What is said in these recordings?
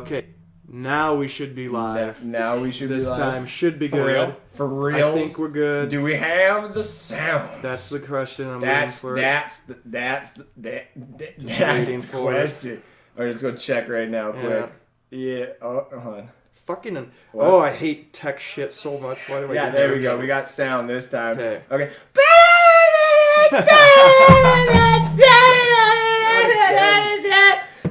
Okay. Now we should be live. Now we should be live. This time should be good. Real? For real? I think we're good. Do we have the sound? That's the question I'm waiting for. That's the question. All right, let's go check right now, quick. Yeah. Oh, hold on. Fucking. What? Oh, I hate tech shit so much. Why do I? Yeah, there we go. We got sound this time. Okay.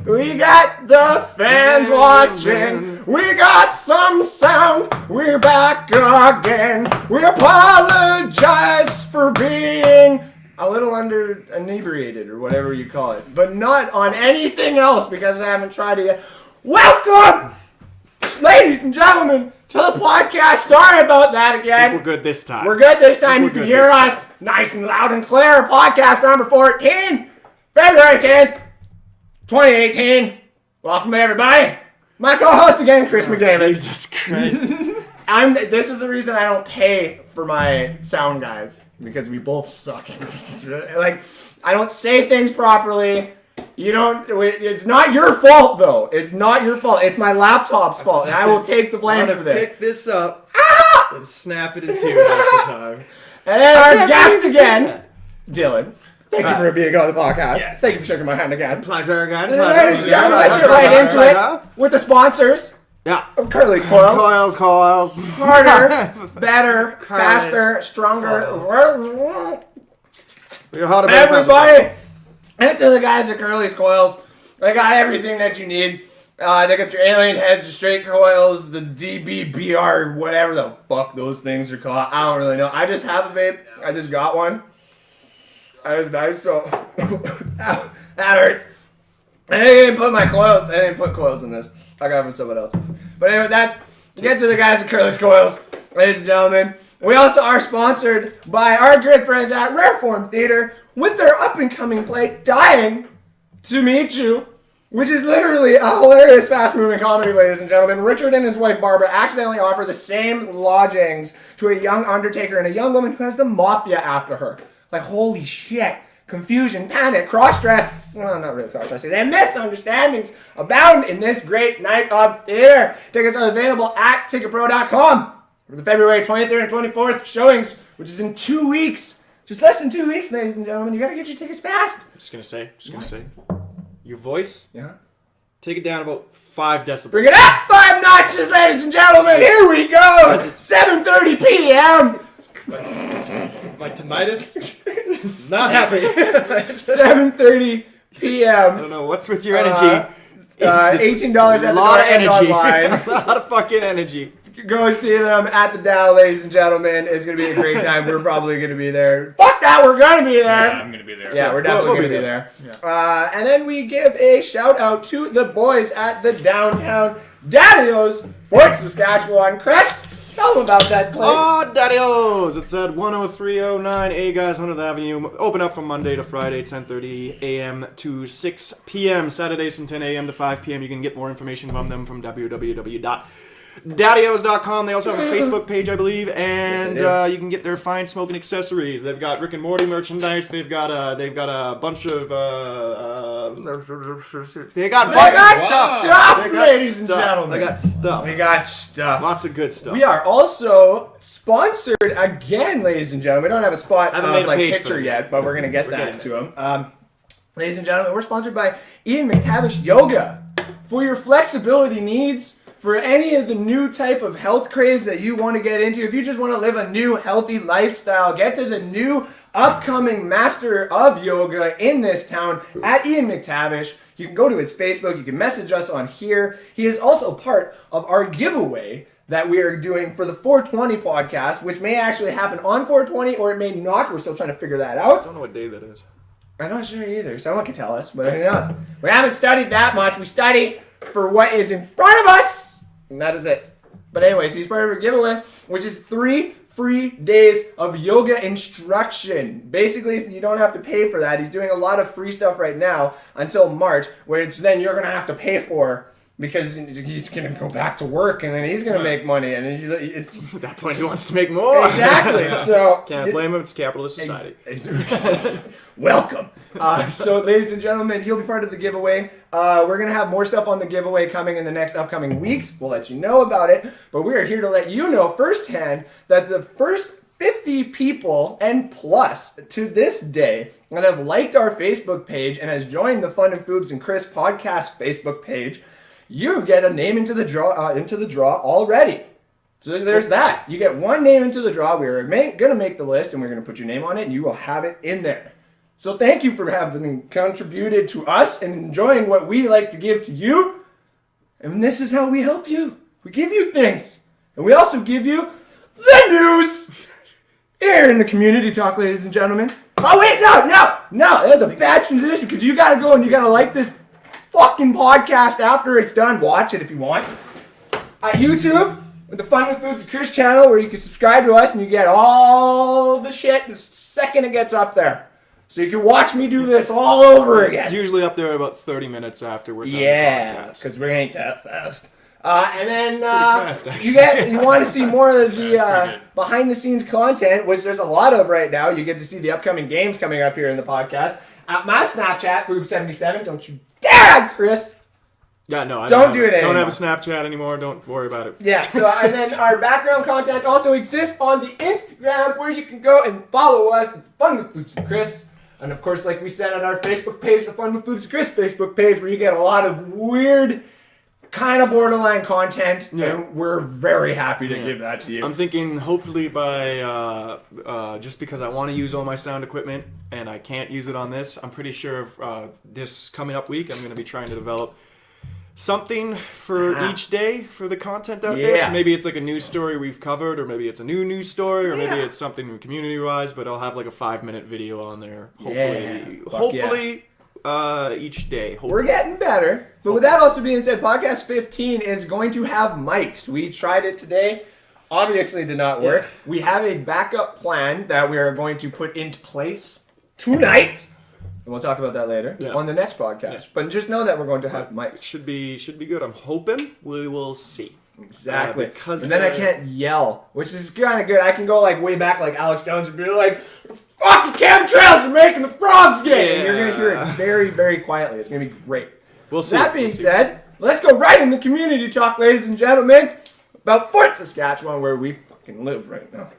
We got the fans watching. We got some sound. We're back again. We apologize for being a little inebriated or whatever you call it, but not on anything else because I haven't tried it yet. Welcome, ladies and gentlemen, to the podcast. Sorry about that again. We're good this time. We're good this time. You can hear us nice and loud and clear. Podcast number 14, February 10th. 2018. Welcome everybody. My co-host again, Chris McDavid. Jesus Christ. This is the reason I don't pay for my sound guys, because we both suck at this. Like, I don't say things properly. You don't. It's not your fault though. It's not your fault. It's my laptop's fault, and I will take the blame for this. Pick this up and snap it in two half the time. And then our guest again, Dylan. Thank you for being on the podcast. Yes. Thank you for shaking my hand again. Pleasure again. Let's get right into it with the sponsors. Yeah. Curly's Coils. Coils. Harder, better, faster, stronger. Everybody, and to the guys at Curly's Coils. They got everything that you need. They got your alien heads, your straight coils, the DBBR, whatever the fuck those things are called. I don't really know. I just have a vape. I just got one. So that hurts. And they didn't put coils in this. I got it from someone else. But anyway, get to the guys at Curly's Coils, ladies and gentlemen. We also are sponsored by our good friends at Rare Form Theater with their up-and-coming play, Dying to Meet You, which is literally a hilarious, fast-moving comedy, ladies and gentlemen. Richard and his wife, Barbara, accidentally offer the same lodgings to a young undertaker and a young woman who has the mafia after her. Like, holy shit. Confusion, panic, cross-dress. Well, not really cross-dressing. And misunderstandings abound in this great night of theater. Tickets are available at ticketpro.com for the February 23rd and 24th showings, which is in 2 weeks. Just less than 2 weeks, ladies and gentlemen. You gotta get your tickets fast. Just gonna say. Your voice? Yeah. Take it down about 5 decibels. Bring it up 5 notches, ladies and gentlemen. Here we go. 7:30 p.m. My tinnitus is not happy. 7:30 p.m. I don't know what's with your energy. $18 at the door and online. A lot of fucking energy. Go see them at the Dow, ladies and gentlemen. It's going to be a great time. We're probably going to be there. Fuck that, we're going to be there. Yeah, I'm going to be there. Yeah, we're definitely going to be there. Yeah. And then we give a shout out to the boys at the downtown Daddy-O's, Fort Saskatchewan. Chris, tell them about that place. Oh, Daddy-O's. It's at 10309 A Guys, 100th Avenue. Open up from Monday to Friday, 10:30 a.m. to 6 p.m. Saturdays from 10 a.m. to 5 p.m. You can get more information from them from www.daddyos.com. They also have a Facebook page, I believe, and you can get their fine smoking accessories. They've got Rick and Morty merchandise. They've got a bunch of stuff. Ladies and gentlemen. They got stuff. We got stuff. Lots of good stuff. We are also sponsored again, ladies and gentlemen. We don't have a spot picture yet, but we're gonna get that to them. Ladies and gentlemen, we're sponsored by Ian Mctavish Yoga for your flexibility needs. For any of the new type of health craze that you want to get into, if you just want to live a new healthy lifestyle, get to the new upcoming master of yoga in this town at Ian Mctavish. You can go to his Facebook. You can message us on here. He is also part of our giveaway that we are doing for the 420 podcast, which may actually happen on 420 or it may not. We're still trying to figure that out. I don't know what day that is. I'm not sure either. Someone can tell us, but who knows? We haven't studied that much. We study for what is in front of us. And that is it. But anyways, he's part of a giveaway, which is 3 free days of yoga instruction. Basically, you don't have to pay for that. He's doing a lot of free stuff right now until March, where it's then you're going to have to pay for because he's going to go back to work and then he's going to make money. And then at that point, he wants to make more. Exactly. So can't blame him. It's capitalist society. Welcome. So, ladies and gentlemen, he'll be part of the giveaway. We're going to have more stuff on the giveaway coming in the next upcoming weeks. We'll let you know about it. But we are here to let you know firsthand that the first 50 people and plus to this day that have liked our Facebook page and has joined the Fun and Foobz and Chris Podcast Facebook page, you get a name into the draw already. So there's that. You get one name into the draw. We're going to make the list and we're going to put your name on it and you will have it in there. So thank you for having contributed to us and enjoying what we like to give to you. And this is how we help you. We give you things. And we also give you the news. Here in the community talk, ladies and gentlemen. Oh, wait, no. That's a bad transition because you got to go and you got to like this fucking podcast after it's done. Watch it if you want. On YouTube, with the Fun with Foobz and Chris channel where you can subscribe to us and you get all the shit the second it gets up there. So you can watch me do this all over again. It's usually up there about 30 minutes after we're done the Yeah, podcast. because we ain't that fast. And then fast, you want to see more of the behind the scenes content, which there's a lot of right now. You get to see the upcoming games coming up here in the podcast. At my Snapchat, Foobz77. Don't you dare, Chris. Yeah, no, I don't do it anymore. Don't have a Snapchat anymore. Don't worry about it. Yeah. So and then our background content also exists on the Instagram, where you can go and follow us at Fun with Foobz and Chris. And of course, like we said on our Facebook page, the Fun with Foobz and Chris Facebook page, where you get a lot of weird, kind of borderline content, and we're very happy to give that to you. I'm thinking hopefully by, just because I want to use all my sound equipment and I can't use it on this, I'm pretty sure this coming up week I'm going to be trying to develop something for each day for the content out there. So maybe it's like a news story we've covered, or maybe it's a new news story, or maybe it's something community-wise, but I'll have like a 5-minute video on there, hopefully. Each day. Hopefully. We're getting better. But with that also being said, podcast 15 is going to have mics. We tried it today. Obviously did not work. We have a backup plan that we are going to put into place tonight. And we'll talk about that later on the next podcast. But just know that we're going to have mics. Should be good. I'm hoping. We will see. Exactly. And then I can't yell, which is kind of good. I can go like way back like Alex Jones and be like, fucking chemtrails are making the frogs gay. And you're going to hear it very, very quietly. It's going to be great. We'll see. That being said, let's go right in the community talk, ladies and gentlemen, about Fort Saskatchewan, where we fucking live right now.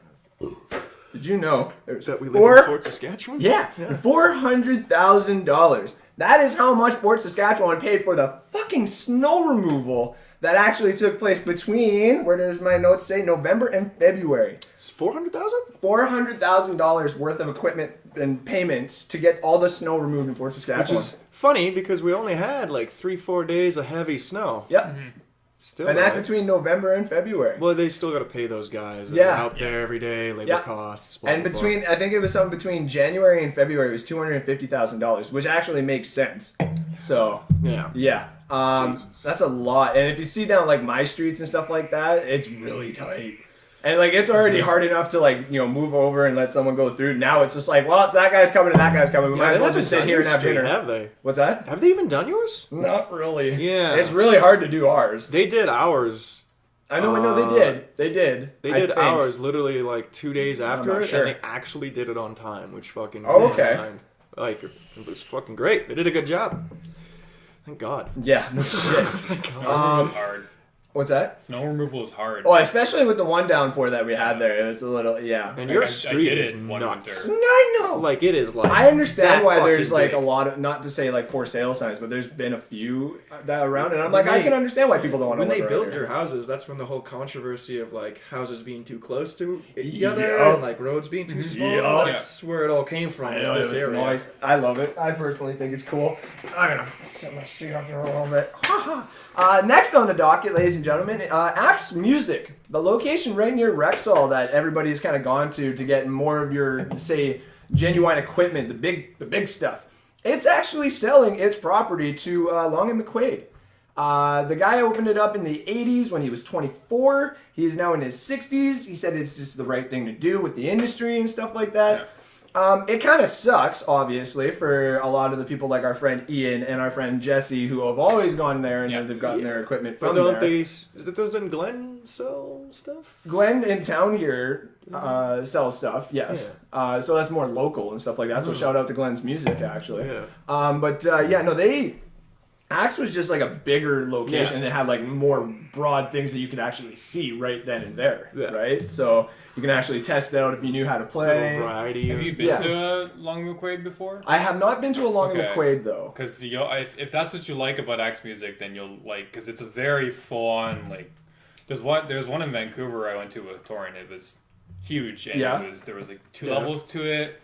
Did you know that we live in Fort Saskatchewan? Yeah. $400,000. That is how much Fort Saskatchewan paid for the fucking snow removal that actually took place between, where does my notes say, November and February. It's $400,000? $400,000 worth of equipment and payments to get all the snow removed in Fort Saskatchewan. Which is funny because we only had like 3-4 days of heavy snow. Yep. Mm-hmm. Still, and that's between November and February. Well, they still got to pay those guys that are out there every day, labor costs. Blah, and between, I think it was something between January and February, it was $250,000, which actually makes sense. So, yeah. That's a lot. And if you see down like my streets and stuff like that, it's really tight. And like it's already hard enough to like, move over and let someone go through. Now it's just like, well, it's that guy's coming and that guy's coming. We might as well just sit here and have dinner. Have they? What's that? Have they even done yours? Not really. Yeah. It's really hard to do ours. They did ours. I know they did. They did ours literally like 2 days after it, and they actually did it on time, which fucking like it was fucking great. They did a good job. Thank God. Yeah, no shit. Thank God. Snow removal is hard. What's that? Snow removal is hard. Oh, especially with the one downpour that we had there. It was a little, And your street is nuts. I know. Like, it is like I understand why there's big. like a lot of, not to say like for sale signs, but there's been a few that around. And I'm like, I can understand why people don't want to When live they around built here. your houses, that's when the whole controversy of like houses being too close to each other and like roads being too small. That's where it all came from. I know, this area. Nice. I love it. I personally think it's cool. I'm going to set my seat up there a little bit. Next on the docket, ladies and gentlemen, Axe Music, the location right near Rexall that everybody's kind of gone to get more of your, say, genuine equipment, the big stuff. It's actually selling its property to Long and McQuaid. The guy opened it up in the 80s when he was 24. He is now in his 60s. He said it's just the right thing to do with the industry and stuff like that. It kind of sucks, obviously, for a lot of the people like our friend Ian and our friend Jesse, who have always gone there and they've gotten their equipment from But there. Doesn't Glenn sell stuff? Glenn in town here sells stuff, yes. Yeah. So that's more local and stuff like that. So shout out to Glenn's Music, actually. Yeah. Axe was just like a bigger location and it had like more broad things that you could actually see right then and there, right? So you can actually test it out if you knew how to play. Variety. Have you been to Long McQuaid before? I have not been to a Long McQuaid though. Because if that's what you like about Axe Music, then you'll like, because it's a very full-on, like, there's one in Vancouver I went to with Torin. It was huge, and there was like 2 levels to it.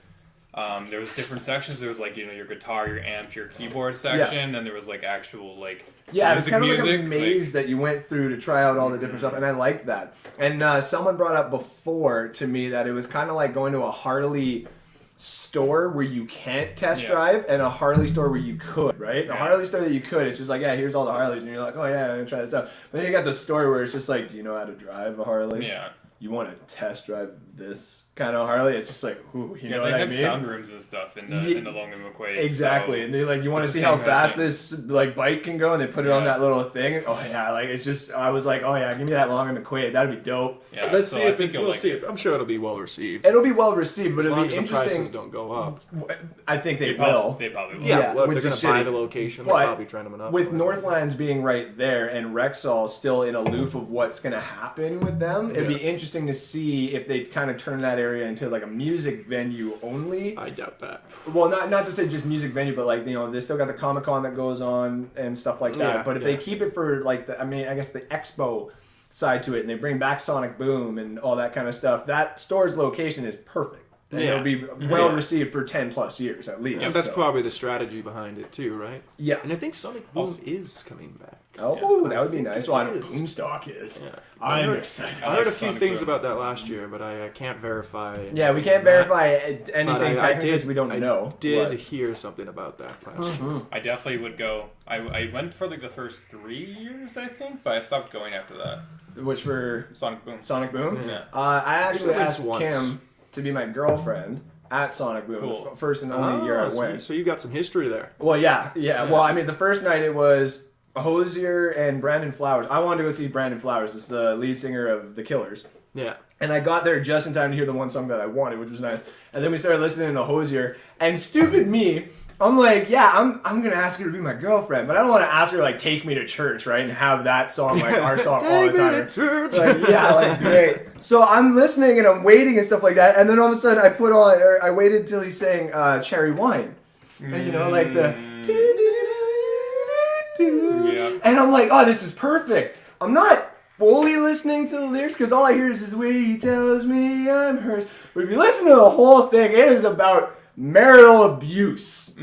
There was different sections. There was like, your guitar, your amp, your keyboard section, and there was like actual like it was kind of like a music, maze that you went through to try out all the different stuff, and I liked that. And someone brought up before to me that it was kind of like going to a Harley store where you can't test drive and a Harley store where you could, right? The Harley store that you could, it's just like, here's all the Harleys, and you're like, oh yeah, I'm gonna try this out. But then you got the store where it's just like, do you know how to drive a Harley? Yeah. You want to test drive this kind of Harley? It's just like, ooh, you know what I mean? They had sound rooms and stuff in the Long McQuaid. Exactly, so and they like, you want to see how fast this like bike can go, and they put it on that little thing. Oh yeah, like it's just, I was like, oh yeah, give me that Long McQuaid, that'd be dope. Yeah, Let's see if we'll see if I'm sure it'll be well received. It'll be well received, but as it'll long be as interesting. The prices don't go up. I think they will. They probably will. Yeah, well, which they're is going to buy shitty. the location. But They'll probably try them up. With Northlands being right there and Rexall still in aloof of what's going to happen with them, it'd be interesting to see if they kind of turn that area into like a music venue only. I doubt that. Well, not to say just music venue, but like, they still got the Comic-Con that goes on and stuff like that. But if they keep it for like I guess the expo side to it, and they bring back Sonic Boom and all that kind of stuff, that store's location is perfect. And it'll be well received for 10 plus years at least. Yeah, that's probably the strategy behind it too, right? Yeah. And I think Sonic Boom is coming back. Oh, that would be nice. Well, I know Boomstock is. Yeah. I'm excited. I heard a few things about that last year, but I can't verify. Yeah, we can't verify anything technically because we don't know. I did hear something about that last year. I definitely would go. I went for like the first 3 years, I think, but I stopped going after that. Which for Sonic Boom. Sonic Boom? Yeah. I actually asked once. Kim to be my girlfriend at Sonic Boom, the first and only year I went. So you got some history there. Well, yeah. Well, I mean, the first night it was Hosier and Brandon Flowers. I wanted to go see Brandon Flowers. It's the lead singer of The Killers. Yeah. And I got there just in time to hear the one song that I wanted, which was nice. And then we started listening to Hosier. And stupid me, I'm like, I'm going to ask her to be my girlfriend. But I don't want to ask her, like, take me to church, right? And have that song, like, our song all the time. Take me to church. Like, great. So I'm listening and I'm waiting and stuff like that. And then all of a sudden I waited till he's saying Cherry Wine. And, like the... And I'm like, oh, this is perfect. I'm not fully listening to the lyrics because all I hear is the way he tells me I'm hers. But if you listen to the whole thing, it is about marital abuse.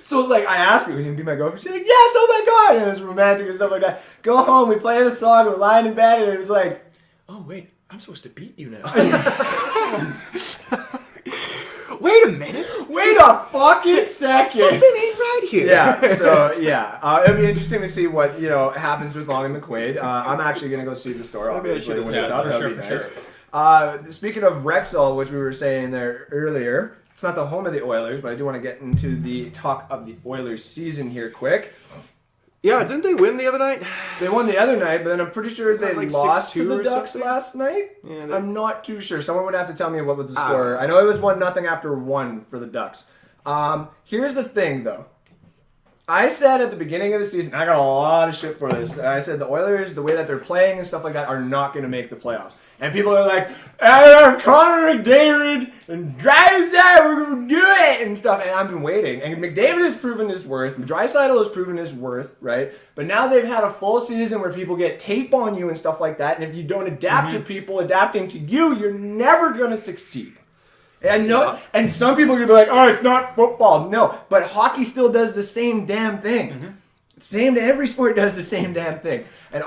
So, like, I asked her, would you be my girlfriend? She's like, yes, oh my God. And it was romantic and stuff like that. Go home, we play the song, we're lying in bed, and it was like, oh, wait, I'm supposed to beat you now. Wait a minute. Wait a fucking second. Something ain't right here. It'll be interesting to see what, happens with Long and McQuaid. I'm actually going to go see the store, obviously, when it's up. That'll be nice. Speaking of Rexall, which we were saying there earlier, it's not the home of the Oilers, but I do want to get into the talk of the Oilers season here quick. Yeah, didn't they win the other night? They won the other night, but then I'm pretty sure they like lost to 6-2 the or Ducks something? last night. Yeah, I'm not too sure. Someone would have to tell me what was the score. I know it was 1-0 after 1 for the Ducks. Here's the thing, though. I said at the beginning of the season, I got a lot of shit for this. I said the Oilers, the way that they're playing and stuff like that, are not going to make the playoffs. And people are like, Connor McDavid and Draisaitl, we're going to do it and stuff. And I've been waiting. And McDavid has proven his worth. Draisaitl has proven his worth, right? But now they've had a full season where people get tape on you and stuff like that. And if you don't adapt to people adapting to you, you're never going to succeed. And and some people are going to be like, oh, it's not football. No, but hockey still does the same damn thing. Every sport does the same damn thing. And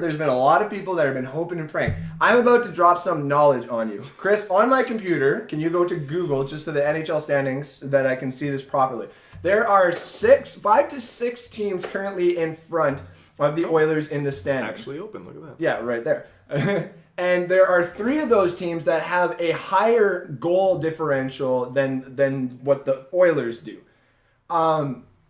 there's been a lot of people that have been hoping and praying. I'm about to drop some knowledge on you. Chris, on my computer, can you go to Google just to the NHL standings so that I can see this properly? There are 5 to 6 teams currently in front of the Oilers in the standings. Actually open, look at that. Yeah, right there. And there are 3 of those teams that have a higher goal differential than what the Oilers do.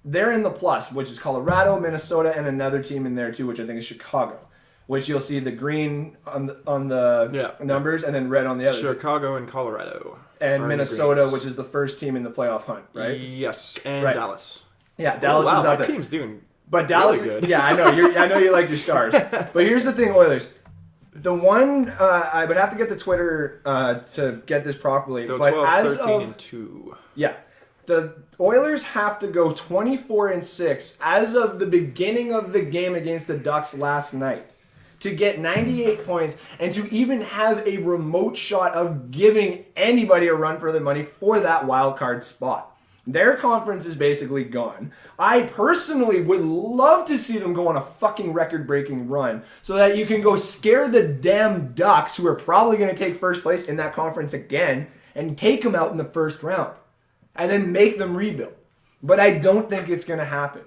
They're in the plus, which is Colorado, Minnesota, and another team in there too, which I think is Chicago. Which you'll see the green on the numbers and then red on the others. Chicago and Colorado. And Minnesota, which is the first team in the playoff hunt, right? Yes, and Dallas. Yeah, Dallas is up there. Team's doing but Dallas, really good. Yeah, I know. I know you like your stars. But here's the thing, Oilers. The one, I would have to get the Twitter to get this properly. So but 12, as 13, of, and 2. Yeah. The Oilers have to go 24-6 as of the beginning of the game against the Ducks last night to get 98 points and to even have a remote shot of giving anybody a run for their money for that wild card spot. Their conference is basically gone. I personally would love to see them go on a fucking record-breaking run so that you can go scare the damn Ducks, who are probably going to take first place in that conference again, and take them out in the first round. And then make them rebuild. But I don't think it's going to happen.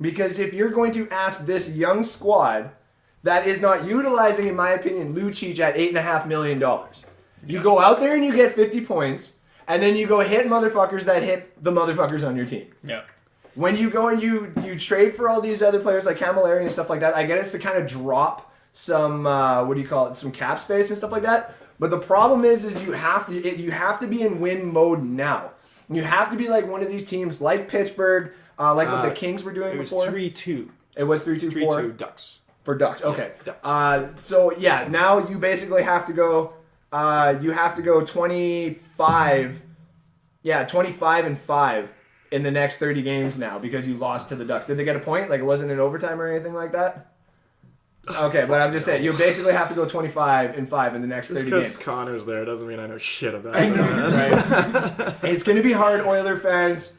Because if you're going to ask this young squad that is not utilizing, in my opinion, Lucic at $8.5 million, you go out there and you get 50 points, and then you go hit motherfuckers that hit the motherfuckers on your team. Yeah. When you go and you trade for all these other players like Camilleri and stuff like that, I get it's to kind of drop some, some cap space and stuff like that. But the problem is you have to be in win mode now. You have to be like one of these teams, like Pittsburgh, like what the Kings were doing before. It was 3-2. It was 3-2 for 3-2 Ducks. For Ducks, okay. Yeah, Ducks. So yeah, now you basically have to go. You have to go 25. Yeah, 25-5 in the next 30 games now because you lost to the Ducks. Did they get a point? Like it wasn't in overtime or anything like that? Okay, but I'm just saying, you basically have to go 25-5 in the next 30 games. Just because Connor's there doesn't mean I know shit about I know, that. right? It's going to be hard, Oiler fans.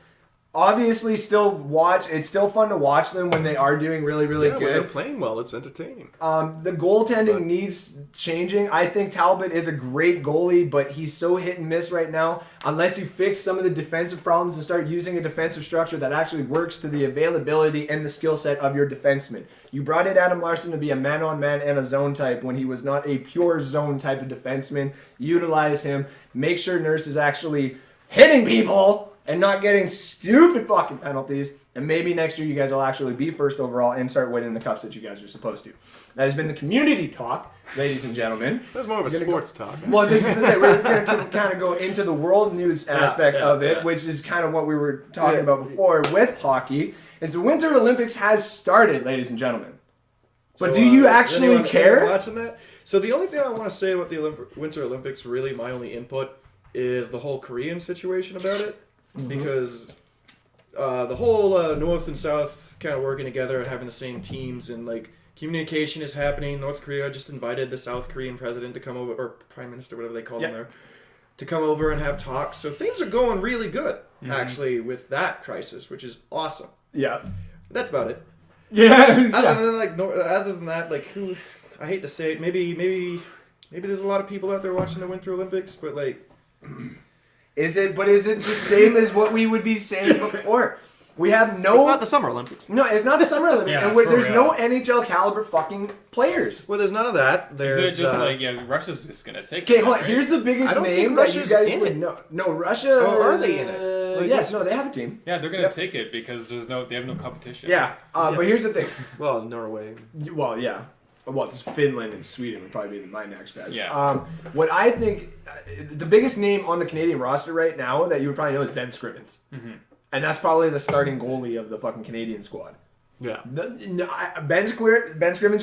Obviously, it's still fun to watch them when they are doing really, really good. When they're playing well, it's entertaining. The goaltending needs changing. I think Talbot is a great goalie, but he's so hit and miss right now. Unless you fix some of the defensive problems and start using a defensive structure that actually works to the availability and the skill set of your defenseman. You brought in Adam Larson to be a man-on-man and a zone type when he was not a pure zone type of defenseman. Utilize him. Make sure Nurse is actually hitting people and not getting stupid fucking penalties. And maybe next year you guys will actually be first overall and start winning the cups that you guys are supposed to. That has been the community talk, ladies and gentlemen. That's more of a sports talk. Well, this is the thing. We're going to kind of go into the world news aspect of it, which is kind of what we were talking about before with hockey. Is the Winter Olympics has started, ladies and gentlemen. But do you actually care? Watching that? So the only thing I want to say about the Winter Olympics, really my only input, is the whole Korean situation about it. Because the whole North and South kind of working together and having the same teams and like communication is happening. North Korea just invited the South Korean president to come over, or prime minister, whatever they call him there, to come over and have talks. So things are going really good, actually, with that crisis, which is awesome. Yeah. That's about it. Yeah. Other than that, like who? I hate to say it. Maybe there's a lot of people out there watching the Winter Olympics, but like. Is it the same as what we would be saying before? We have no... It's not the Summer Olympics. No, it's not the Summer Olympics. Yeah, and there's no NHL caliber fucking players. Well, there's none of that. There's Isn't it just Russia's just going to take it? Okay, hold on. Here's the biggest name that you guys would know. No, Russia... Oh, are they in it? Yes, no, they have a team. Yeah, they're going to take it because they have no competition. Yeah, but here's the thing. Well, Norway. Well, yeah. Well, it's Finland and Sweden would probably be my next best. Yeah. What I think, the biggest name on the Canadian roster right now that you would probably know is Ben Scrivens. Mm-hmm. And that's probably the starting goalie of the fucking Canadian squad. Yeah. Ben Scrivens,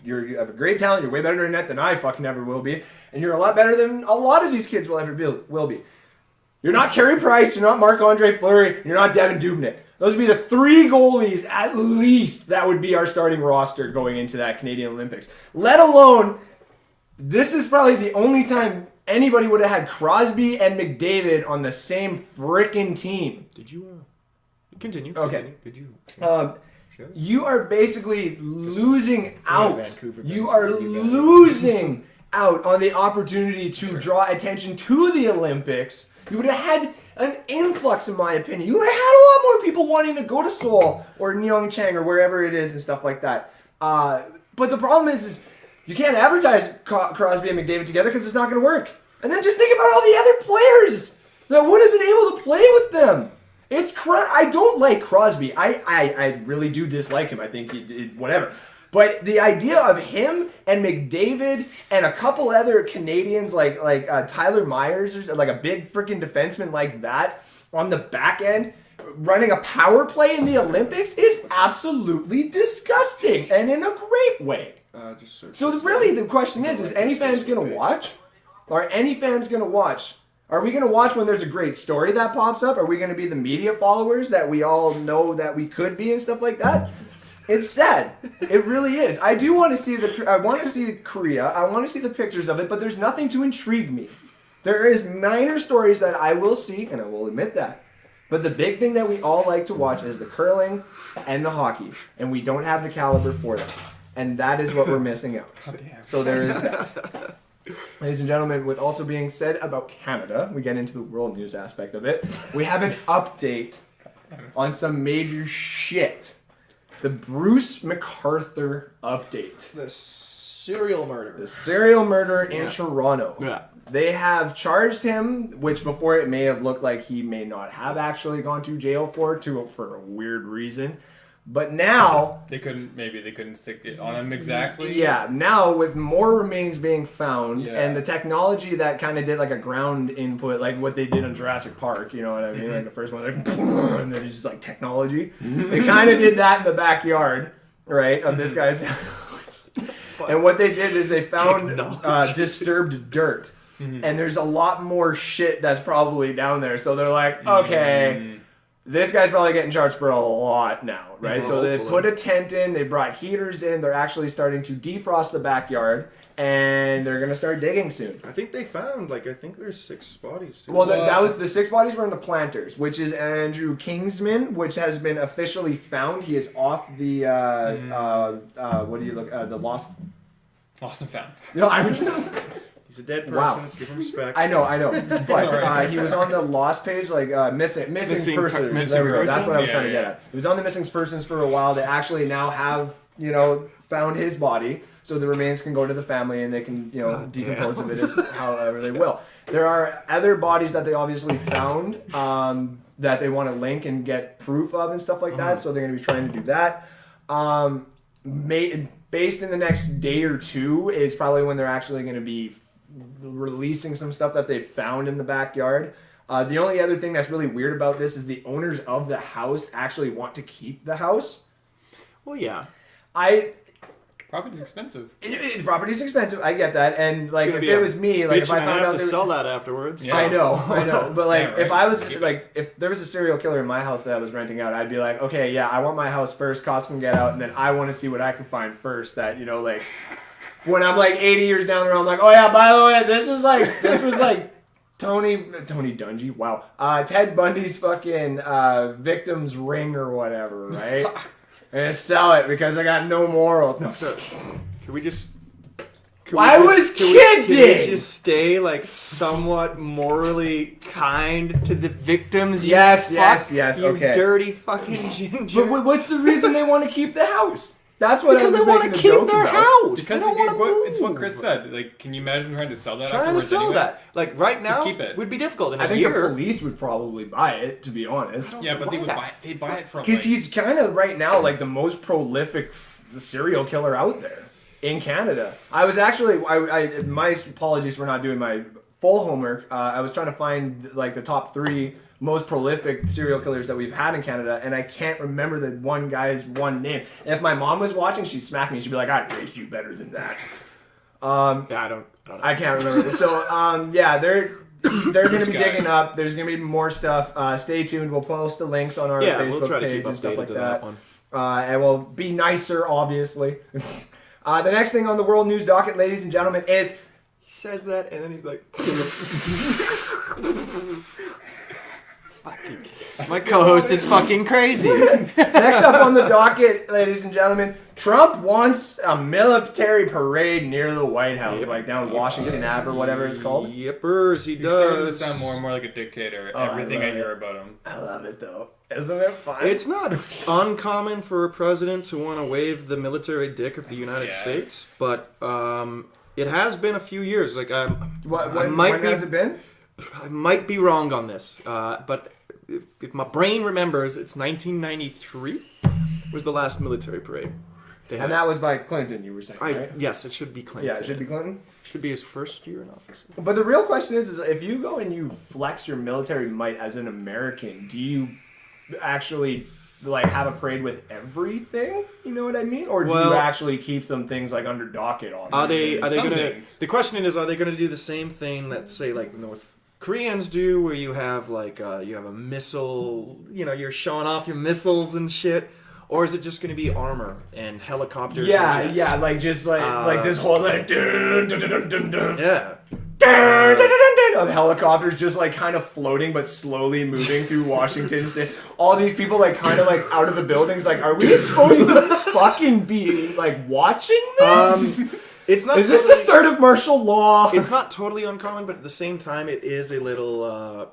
you have a great talent. You're way better in net than I fucking ever will be. And you're a lot better than a lot of these kids will be. You're not Carey Price. You're not Marc-Andre Fleury. You're not Devin Dubnyk. Those would be the 3 goalies, at least, that would be our starting roster going into that Canadian Olympics. Let alone, this is probably the only time anybody would have had Crosby and McDavid on the same frickin' team. Did you continue? Okay. Did you? You are basically losing out. You are losing out on the opportunity to draw attention to the Olympics You would have had an influx, in my opinion. You would have had a lot more people wanting to go to Seoul or Pyeongchang or wherever it is and stuff like that. But the problem is you can't advertise Crosby and McDavid together because it's not going to work. And then just think about all the other players that would have been able to play with them. I don't like Crosby. I really do dislike him. I think whatever. But the idea of him and McDavid and a couple other Canadians like Tyler Myers, or like a big freaking defenseman like that on the back end running a power play in the Olympics is absolutely disgusting and in a great way. So really the question is any fans going to watch? Are any fans going to watch? Are we going to watch when there's a great story that pops up? Are we going to be the media followers that we all know that we could be and stuff like that? It's sad. It really is. I do want to see I want to see Korea. I want to see the pictures of it, but there's nothing to intrigue me. There is minor stories that I will see, and I will admit that. But the big thing that we all like to watch is the curling and the hockey, and we don't have the caliber for that. And that is what we're missing out. So there is that. Ladies and gentlemen, with also being said about Canada, we get into the world news aspect of it. We have an update on some major shit. The Bruce McArthur update. The serial murder. The serial murder in Toronto. Yeah. They have charged him, which before it may have looked like he may not have actually gone to jail for a weird reason. But now they couldn't stick it on him exactly. Yeah, now with more remains being found and the technology that kind of did like a ground input, like what they did on Jurassic Park, you know what I mean? Like the first one, like, and then it's just like technology. They kind of did that in the backyard, right, of this guy's house. And what they did is they found disturbed dirt, and there's a lot more shit that's probably down there. So they're like, okay. This guy's probably getting charged for a lot now, right? So they put a tent in, they brought heaters in, they're actually starting to defrost the backyard, and they're going to start digging soon. I think they found, I think there's 6 bodies too. Well, that was the 6 bodies were in the planters, which is Andrew Kingsman, which has been officially found. He is off the, the Lost and Found. No, I was... He's a dead person. Let's give him respect. I know. But he was on the lost page, missing persons. Missing persons. That's what I was trying to get at. He was on the missing persons for a while. They actually now have, found his body, so the remains can go to the family and they can, decompose of it as however they will. There are other bodies that they obviously found that they want to link and get proof of and stuff like that. So they're going to be trying to do that. Based in the next day or two is probably when they're actually going to be releasing some stuff that they found in the backyard. The only other thing that's really weird about this is the owners of the house actually want to keep the house. Well, yeah. Property's expensive. Property's expensive. I get that. And if it was me, if I found out to sell that afterwards. Yeah. I know. But if I was if there was a serial killer in my house that I was renting out, I'd be like, okay, yeah, I want my house first. Cops can get out, and then I want to see what I can find first. That when I'm 80 years down the road, I'm like, oh yeah, by the way, this was Tony Dungy. Wow. Ted Bundy's fucking victim's ring or whatever, right? And sell it because I got no morals. No. Can we just... Can we just stay somewhat morally kind to the victims? Yes, you okay. Dirty fucking ginger. But what's the reason they want to keep the house? That's what because they want to keep their house. Because they don't want to move. It's what Chris said. Can you imagine trying to sell that? Trying to sell that, right now, just keep it. Would be difficult. I think the police would probably buy it, to be honest. Yeah, but they'd buy it from. Because he's kind of right now the most prolific serial killer out there in Canada. I was actually, my apologies for not doing my full homework. I was trying to find the top 3 most prolific serial killers that we've had in Canada, and I can't remember the one guy's one name. And if my mom was watching, she'd smack me. She'd be like, "I'd raise you better than that." I can't remember. So they're going to be digging up. There's going to be more stuff. Stay tuned. We'll post the links on our Facebook page and stuff like that. And we'll be nicer, obviously. The next thing on the world news docket, ladies and gentlemen, is he says that, and then he's like. Fucking My co-host is fucking crazy. Next up on the docket, ladies and gentlemen, Trump wants a military parade near the White House, like down Washington Ave or whatever it's called. Yippers, he He's starting to does. sound more and more like a dictator. Oh, Everything I love hear it. about him. I love it though. Isn't it fun? It's not uncommon for a president to want to wave the military dick of the United States, but it has been a few years. Like when has it been? I might be wrong on this, but if my brain remembers, it's 1993 was the last military parade. And that was by Clinton, you were saying, right? Yes, it should be Clinton. Yeah, it should be Clinton. Should be his first year in office. But the real question is if you go and you flex your military might as an American, do you actually like have a parade with everything? You know what I mean? Or do you actually keep some things like under docket on? Are they Some gonna? things. The question is, are they gonna do the same thing that say like the North Koreans do, where you have like you have a missile, you're showing off your missiles and shit? Or is it just going to be armor and helicopters? Yeah, and jets? yeah, like just like this whole like dun, dun, dun, dun, dun, dun, Yeah. dun, dun, dun, dun, dun, of helicopters just like kind of floating but slowly moving through Washington State. All these people like kind of like out of the buildings. Like, are we supposed to fucking be like watching this? It's not. Is this the start of martial law? It's not totally uncommon, but at the same time, it is a little.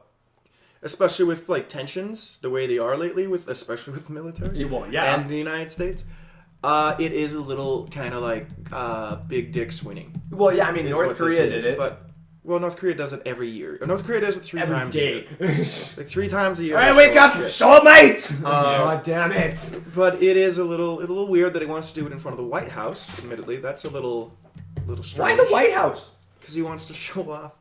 Especially with like tensions the way they are lately, especially with the military, Well, yeah. and the United States, it is a little kind of like big dick swinging. Well, yeah, I mean, is North what Korea this did is, it. But North Korea does it every year. North Korea does it three Every times day. a year. Like 3 times a year. All right, they wake show up, shit. show up, mate! Yeah. God damn it. But it is a little weird that he wants to do it in front of the White House. Admittedly, that's a little strange. Why the White House? Because he wants to show off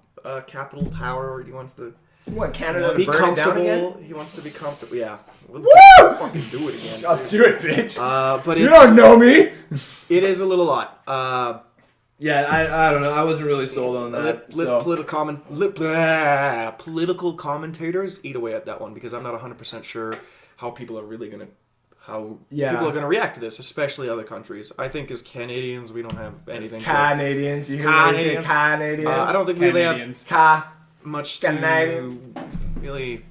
capital power, or he wants to What, Canada be to burn it down again? comfortable. He wants to be comfortable. Yeah. We'll Woo! fucking do it again. I'll do it, bitch. But You don't know me. it is a little odd. Yeah, I don't know. I wasn't really sold on that. Political commentators eat away at that one because I'm not 100% sure how people are really gonna people are gonna react to this, especially other countries. I think as Canadians we don't have anything. Canadians, you hear me say Canadians? I don't think we really have Canadians. much to Canadian. really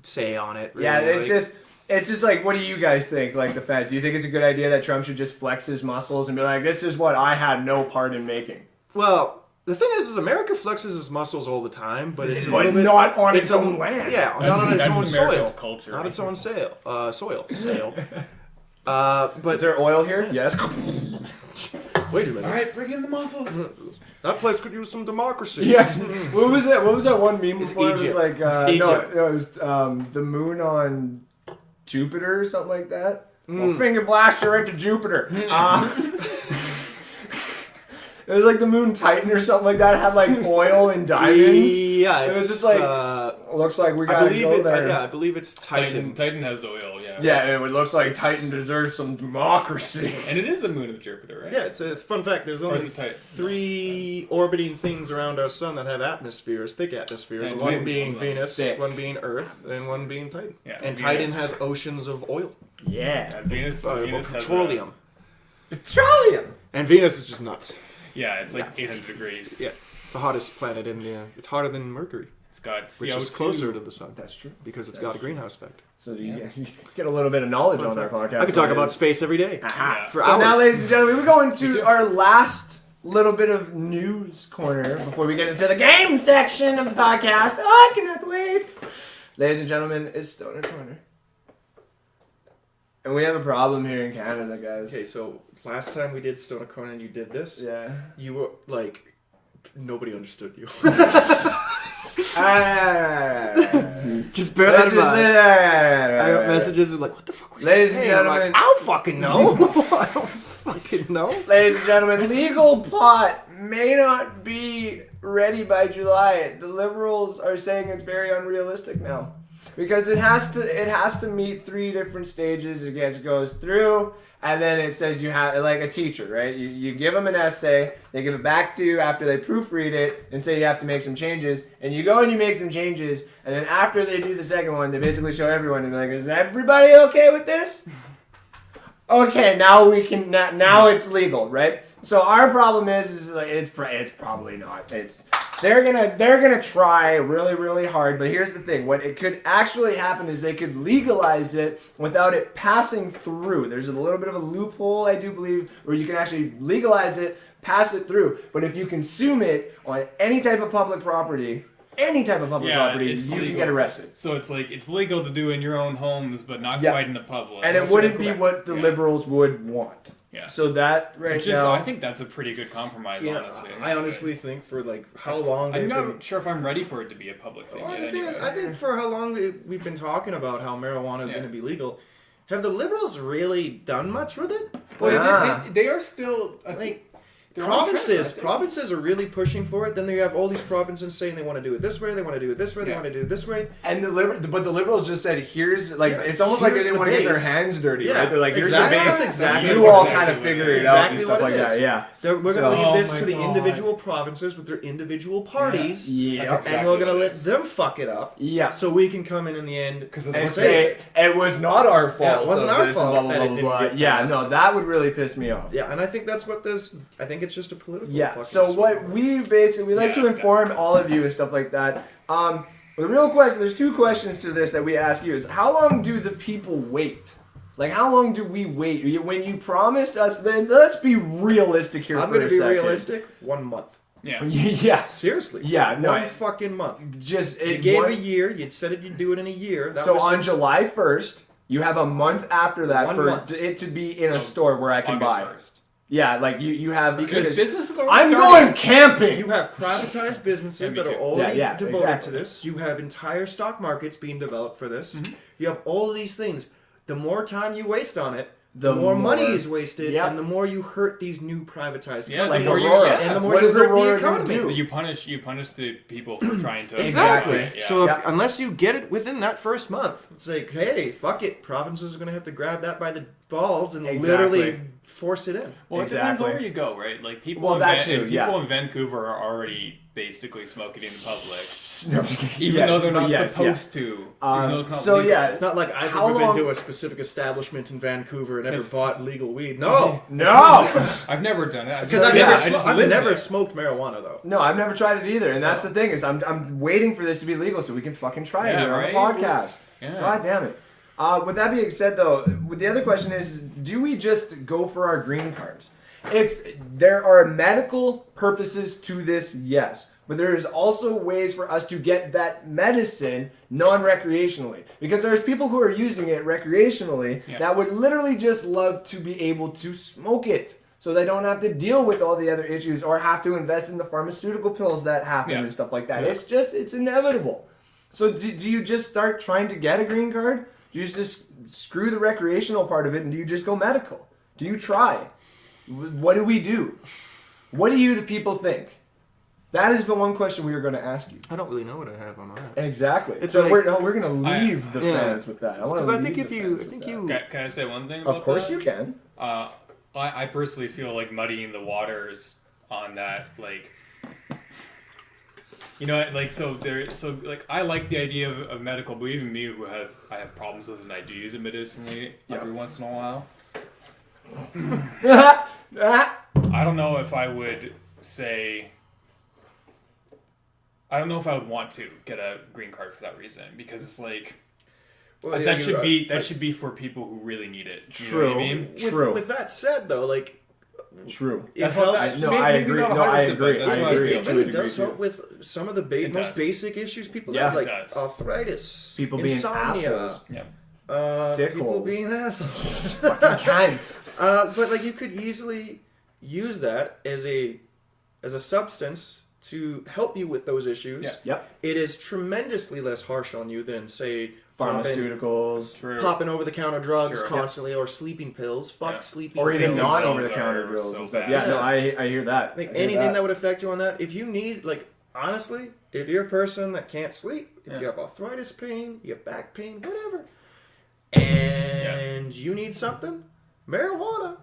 say on it. Really. Yeah, it's just like, what do you guys think? Like the feds, do you think it's a good idea that Trump should just flex his muscles and be like, "This is what I had no part in making"? Well, the thing is America flexes its muscles all the time, but it's a But little bit, not on its own land. Yeah, not on its own That's soil. America's culture. Not its own soil. Sale. Is But there oil here? Yes. wait a minute. All right, bring in the muscles. That place could use some democracy. Yeah. What was that? What was that one meme It's before? Egypt. It was like Egypt. no, it was the moon on Jupiter or something like that. Well, finger blast her into Jupiter. It was like the moon Titan or something like that. It had like oil and diamonds. Yeah, It it's was just like, looks like we gotta go there. I believe it's Titan. Titan has the oil, yeah. Yeah, it looks like Titan deserves some democracy. And it is the moon of Jupiter, right? Yeah, it's a fun fact. There's only is it Titan? 3 orbiting things around our sun that have atmospheres, thick atmospheres. And One Titan's being one of them. Venus, Thick. one being Earth, and one being Titan. Yeah, and Venus. Titan has oceans of oil, Yeah, Venus has petroleum. Petroleum. And Venus is just nuts. Yeah, it's like 800 degrees. Yeah, it's the hottest planet in the. It's hotter than Mercury, It's got CO2. which is closer to the sun. That's true. Because it's got a greenhouse effect. So you get a little bit of knowledge on our podcast. I could talk about space every day. Yeah. For So hours. now, ladies and gentlemen, we're going to our last little bit of news corner before we get into the game section of the podcast. Oh, I cannot wait. Ladies and gentlemen, it's Stoner Corner. And we have a problem here in Canada, guys. Okay, so last time we did Stoner Corner and you did this, Yeah. you were like, nobody understood you. Just bear that in mind. I got messages like, what the fuck was Ladies this and saying? I'm like, gentlemen. I don't fucking know. I don't fucking know. Ladies and gentlemen, legal pot may not be ready by July. The Liberals are saying it's very unrealistic now. Because it has to meet 3 different stages. It goes through, and then it says you have, like a teacher, right? You give them an essay, they give it back to you after they proofread it and say you have to make some changes, and you go and you make some changes, and then after they do the second one, they basically show everyone and they're like, is everybody okay with this? Okay, now we can. Now it's legal, right? So our problem is like it's probably not. It's they're gonna try really, really hard. But here's the thing: what it could actually happen is they could legalize it without it passing through. There's a little bit of a loophole, I do believe, where you can actually legalize it, pass it through. But if you consume it on any type of public property. You can get arrested. So it's legal to do in your own homes, but not quite in the public. And it wouldn't be what the liberals would want. Yeah. So that now, I think that's a pretty good compromise, honestly. I honestly think for like how long I'm not sure if I'm ready for it to be a public thing. I think for how long we've been talking about how marijuana is going to be legal, have the liberals really done much with it? Well, they are still, I think. Provinces are really pushing for it. Then you have all these provinces saying they want to do it this way, they want to do it this way, they want to do it this way. And the liberals just said, "Here's it's almost like they didn't want to get their hands dirty, right? They're like, here's the base. Exactly. You all kind of figure it out and stuff like that. Yeah. We're going to leave this to the individual provinces with their individual parties, and we're going to let them fuck it up. Yeah. So we can come in the end and say it was not our fault. Yeah, it wasn't our fault that it didn't get passed. No, that would really piss me off. Yeah, and I think that's what this. I think it's just a political. Yeah. So what we like to inform all of you and stuff like that. The real question, there's two questions to this that we ask you: is how long do the people wait? Like, how long do we wait? When you promised us, then let's be realistic here. I'm going to be realistic. 1 month. Yeah. Yeah. Seriously. Yeah. No. 1 fucking month. You gave a year. You'd said you'd do it in a year. So on July 1st, you have a month after that for it to be in a store where I can buy. August 1st. Yeah, like you have because businesses are. I'm going camping. You have privatized businesses that are already devoted to this. You have entire stock markets being developed for this. Mm-hmm. You have all of these things. The more time you waste on it, the more money is wasted, and the more you hurt these new privatized companies. Like Aurora. And the more you hurt the economy. You punish the people for trying to... Exactly. Yeah. So unless you get it within that first month, it's like, hey, fuck it. Provinces are going to have to grab that by the balls and literally force it in. Well, it depends on where you go, right? Like people in Vancouver are already basically smoking in public. Even though they're not supposed to. It's not like I've ever been to a specific establishment in Vancouver and ever bought legal weed. No. I've never done it. Because I've never smoked marijuana, though. No, I've never tried it either. And that's the thing is I'm waiting for this to be legal so we can fucking try it here on the podcast. Yeah. God damn it. With that being said, though, the other question is, do we just go for our green cards? There are medical purposes to this, yes. But there is also ways for us to get that medicine non-recreationally. Because there's people who are using it recreationally that would literally just love to be able to smoke it. So they don't have to deal with all the other issues or have to invest in the pharmaceutical pills that happen and stuff like that. Yeah. It's inevitable. So do you just start trying to get a green card? Do you just screw the recreational part of it and do you just go medical? Do you try? What do we do? What do you, the people, think? That is the one question we are going to ask you. I don't really know what I have on that. Exactly. So we're going to leave the fans with that. Because I think you... Can I say one thing about that? Of course you can. I personally feel like muddying the waters on that, like... You know, like, I like the idea of medical, but even me, I have problems with it, and I do use it medicinally every once in a while. I don't know if I would say... I don't know if I would want to get a green card for that reason, because it's like that should be for people who really need it. True. You know what I mean? True. With that said, though, like it helps. I agree. I agree. It really does help with some of the most basic issues people have, like arthritis, people being assholes. People being assholes. Fucking cunts. But like you could easily use that as a substance to help you with those issues. It is tremendously less harsh on you than, say, pharmaceuticals, popping over-the-counter drugs constantly, or sleeping pills. Sleeping pills. Or even non-over-the-counter drugs and stuff. Yeah, no, I hear that. Like anything that would affect you on that. If you need, like, honestly, if you're a person that can't sleep, if you have arthritis pain, you have back pain, whatever, and you need something, Marijuana,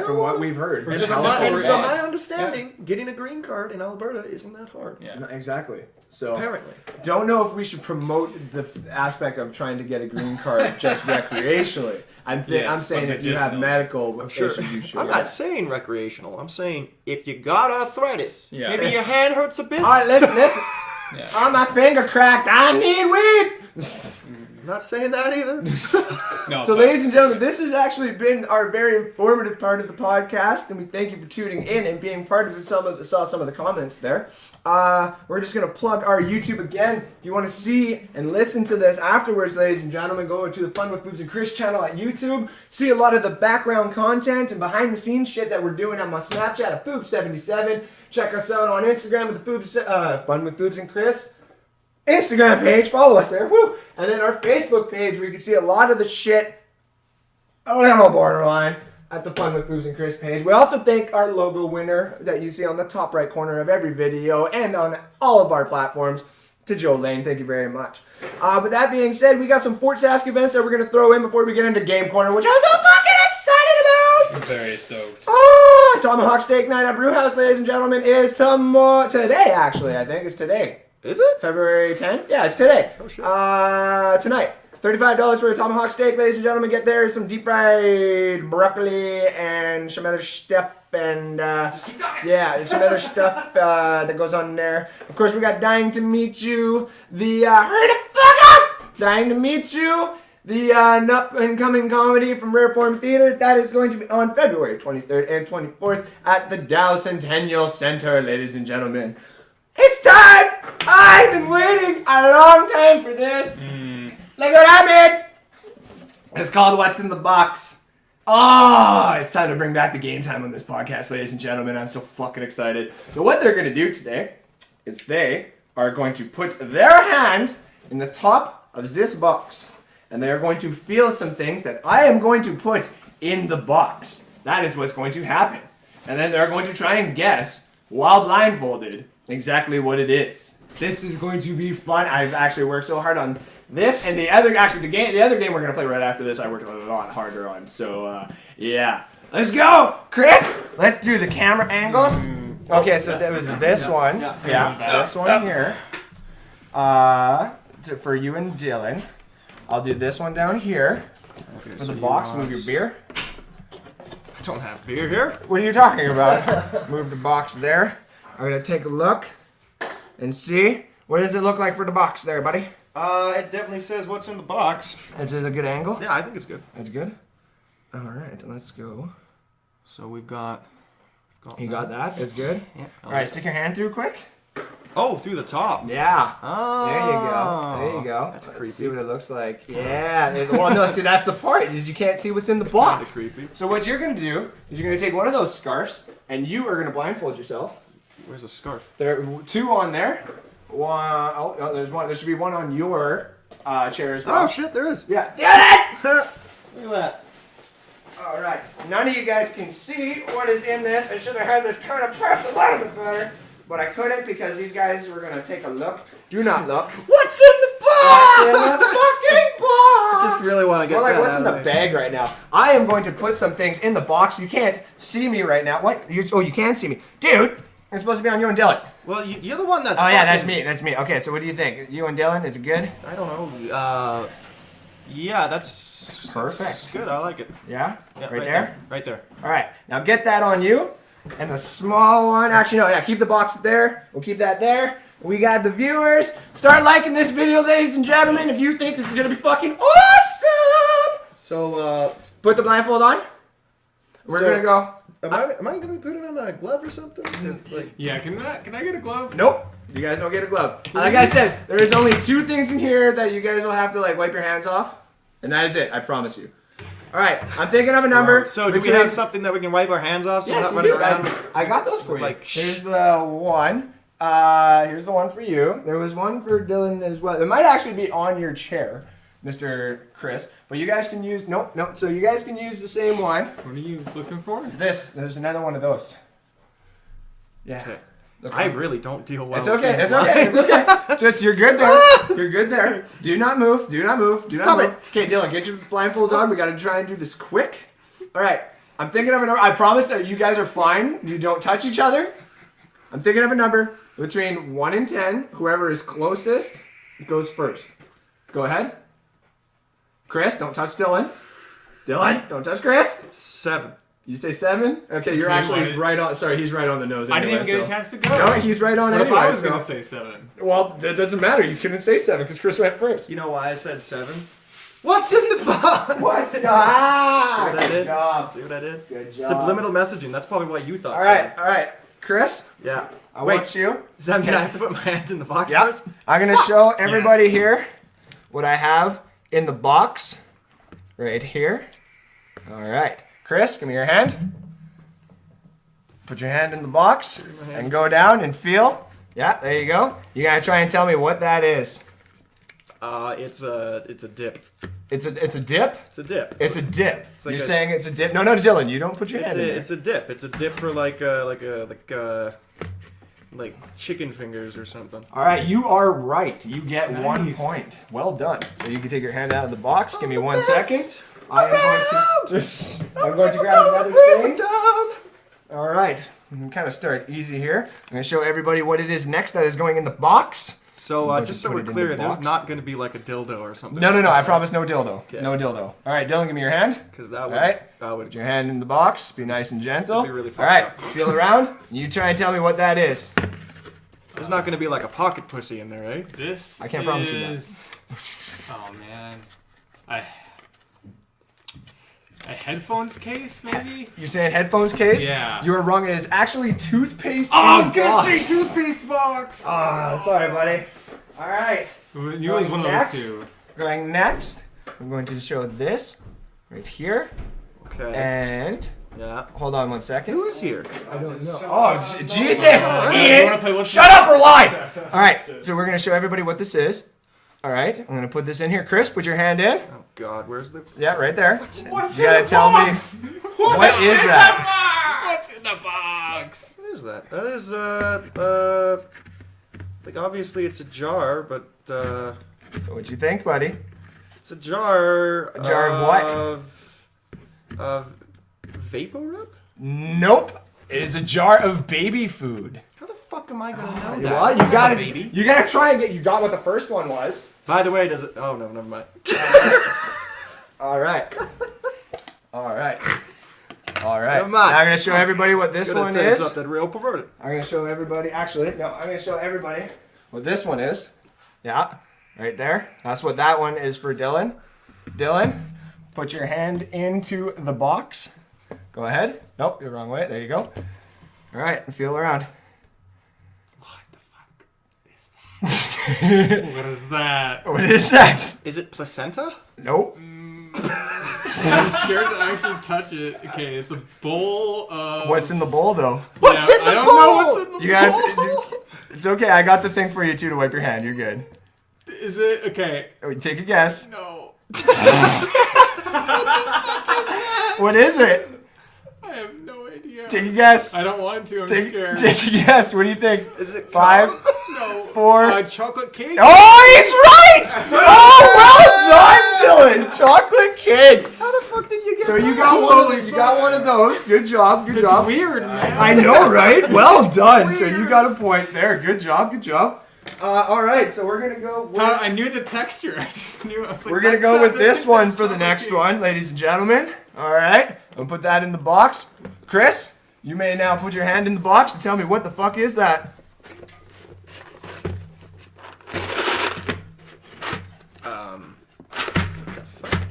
from what we've heard. From my understanding, getting a green card in Alberta isn't that hard. Yeah, no, exactly. So apparently, don't know if we should promote the aspect of trying to get a green card just recreationally. I'm saying if you have medical, I'm sure. I'm not saying recreational. I'm saying if you got arthritis, maybe your hand hurts a bit. All right, listen. Oh, my finger cracked. I need weed. I'm not saying that either. Ladies and gentlemen, this has actually been our very informative part of the podcast, and we thank you for tuning in and being part of some of the comments there. We're just going to plug our YouTube again. If you want to see and listen to this afterwards, ladies and gentlemen, go to the Fun with Foobz and Chris channel at YouTube. See a lot of the background content and behind the scenes shit that we're doing on my Snapchat at Foobz77. Check us out on Instagram at the Fun with Foobz and Chris Instagram page. Follow us there. Woo! And then our Facebook page where you can see a lot of the shit a little borderline at the Fun with Foobz and Chris page. We also thank our logo winner that you see on the top right corner of every video and on all of our platforms, to Joe Lane. Thank you very much. With that being said, we got some Fort Sask events that we're going to throw in before we get into Game Corner, which I'm so fucking excited about! I'm very stoked. Oh, Tomahawk Steak Night at Brewhouse, ladies and gentlemen, is today, actually. I think it's today. Is it? February 10th? Yeah, it's today. Oh, shit. Tonight. $35 for a tomahawk steak, ladies and gentlemen. Get there. Some deep fried broccoli and some other stuff. And just keep talking. Yeah, some other stuff that goes on there. Of course, we got Dying to Meet You. Hurry the fuck up! Dying to Meet You. The up-and-coming comedy from Rare Form Theater. That is going to be on February 23rd and 24th at the Dow Centennial Center, ladies and gentlemen. It's time! I've been waiting a long time for this. Look what I made! It's called What's in the Box. Oh, it's time to bring back the game time on this podcast, ladies and gentlemen. I'm so fucking excited. So what they're going to do today is they are going to put their hand in the top of this box. And they are going to feel some things that I am going to put in the box. That is what's going to happen. And then they're going to try and guess, while blindfolded, exactly what it is. This is going to be fun. I've actually worked so hard on this and the other game we're gonna play right after this. I worked a lot harder on. So yeah, let's go, Chris. Let's do the camera angles. Okay, so that was this one. Yeah, this one here. For you and Dylan. I'll do this one down here. Okay, for the box. Move your beer. I don't have beer here. What are you talking about? Move the box there. I'm gonna take a look and see. What does it look like for the box there, buddy? It definitely says what's in the box. Is it a good angle? Yeah, I think it's good. That's good? Alright, let's go. So we've got you got that? It's good? Yeah. Alright, stick your hand through quick. Oh, through the top. Yeah. Oh. There you go. There you go. That's creepy. Let's see what it looks like. Yeah. Well, no, see, that's the part, is you can't see what's in the box. Kind of creepy. So what you're going to do is you're going to take one of those scarves, and you are going to blindfold yourself. Where's the scarf? There are two on there. One, oh, no, there's one. There should be one on your chair as well. Oh, shit, there is. Yeah. Damn it! Look at that. All right. None of you guys can see what is in this. I should have had this kind of pressed a little bit better, but I couldn't because these guys were going to take a look. Do not look. What's in the box? What's in the fucking box? I just really want to get that what's in the bag right now? I am going to put some things in the box. You can't see me right now. What? You can see me. Dude, it's supposed to be on you and Dylan. Well, you're the one that's... Oh, yeah, that's me. That's me. Okay, so what do you think? You and Dylan, is it good? I don't know. Yeah, that's... Perfect. That's good. I like it. Yeah? Yeah, right there? Right there. All right. Now get that on you. And the small one... Actually, no. Yeah, keep the box there. We'll keep that there. We got the viewers. Start liking this video, ladies and gentlemen, if you think this is going to be fucking awesome! So, put the blindfold on. We're going to go... Am I going to be putting on a glove or something? It's like... Yeah, can I get a glove? Nope. You guys don't get a glove. Like I said, there is only two things in here that you guys will have to wipe your hands off. And that is it. I promise you. All right. I'm thinking of a number. So do we have something that we can wipe our hands off so yes, we're not running around? I got those for you. Like, here's the one. Here's the one for you. There was one for Dylan as well. It might actually be on your chair, Mr. Chris. But you guys can use... Nope. So you guys can use the same one. What are you looking for? There's another one of those. Yeah. Okay. I really don't deal well. It's okay. It's okay. It's okay. Just you're good there. You're good there. Do not move. Do not move. Do not move. Okay, Dylan, get your blindfolds on. We got to try and do this quick. All right. I'm thinking of a number. I promise that you guys are fine. You don't touch each other. I'm thinking of a number between 1 and 10. Whoever is closest goes first. Go ahead. Chris, don't touch Dylan. Dylan, don't touch Chris. 7. You say 7? Okay, you're actually right on. Sorry, he's right on the nose. I Anyway, didn't even get a chance to go. No, he's right on What anyway. if I was so- going to say 7? Well, that doesn't matter. You couldn't say 7 because Chris went first. You know why I said 7? What's in the box? What? See Ah, what I good did? job. See what I did? Good job. Subliminal messaging. That's probably what you thought. All right. Chris, Yeah. I Wait, want you. does that mean I have to put my hand in the box Yep. first? I'm going to show everybody here what I have in the box right here. All right. Chris, give me your hand. Put your hand in the box and go down and feel. Yeah, there you go. You got to try and tell me what that is. It's a dip. It's a dip? It's a dip. It's a dip. like You're a- saying it's a dip? No, Dylan, you don't put your It's hand in there. it's a dip. It's a dip for like chicken fingers or something. All right, you are right. You get 1 point. Well done. So you can take your hand out of the box. Give me 1 second. I'm going to grab another thing. All right. We can kind of start easy here. I'm going to show everybody what it is next that is going in the box. So going just to so put we're it in the clear, there's box. not going to be like a dildo or something. No. I promise no dildo. Okay. No dildo. All right, Dylan, give me your hand. Because that All would. right. That would. Put your hand in the box. Be nice and gentle. That'd be really All right. fucked up. Feel around. You try and tell me what that is. There's not going to be like a pocket pussy in there, right? This I can't promise you that. is... Oh, man. A headphones case, maybe? You're saying headphones case? Yeah. You are wrong. It is actually toothpaste. Oh, I was in going to box. say toothpaste box! Ah, sorry, buddy. All right. You was one of Next. those two. Going next, I'm going to show this right here. Okay. And Yeah. hold on 1 second. Who is here? I don't know. Oh, Jesus! You Ian, wanna play one shut up, we're live! All right, so we're going to show everybody what this is. All right, I'm going to put this in here. Chris, put your hand in. Oh God, where's the? Yeah, right there. What's You got to tell me, what is that? What's in the box? What is that? That is like obviously it's a jar, but What you think, buddy? it's a jar. A jar of what? Of vapor rub? Nope. It is a jar of baby food. How the fuck am I gonna know that? Well, you got baby. You got to try and get. You got what the first one was. By the way, does it? Oh no, never mind. All right. All right. All right. Never mind. Now I'm going to show everybody what this Gonna one say is. something real perverted. I'm going to show everybody. Actually, no, I'm going to show everybody what this one is. Yeah, right there. That's what that one is for Dylan. Dylan, put your hand into the box. Go ahead. Nope, you're the wrong way. There you go. All right, and feel around. What the fuck is that? What is that? What is that? Is it placenta? Nope. I'm scared to actually touch it. Okay, it's a bowl of... What's in the bowl, though? What's in the I don't bowl? know what's in the You got. It's okay. I got the thing for you too to wipe your hand. You're good. Is it... Okay. Take a guess. No. What is it? I have no idea. Take a guess. I don't want to. I'm scared. Take a guess. What do you think? Is it 5, cum? No. 4. Chocolate cake? Oh, he's right! Oh, well done, Dylan. Chocolate cake. How the fuck did you get? So you that? got one. You got one of those. Good job. Good It's job. weird, man. I know, right? Well done. So you got a point there. Good job. Good job. All right. So we're gonna go. With, I knew the texture. I just knew. I was like, we're gonna that's go not- with this one that's for the chocolate next cake. one, ladies and gentlemen. All right. I'll put that in the box. Chris, you may now put your hand in the box and tell me what the fuck is that. What the fuck?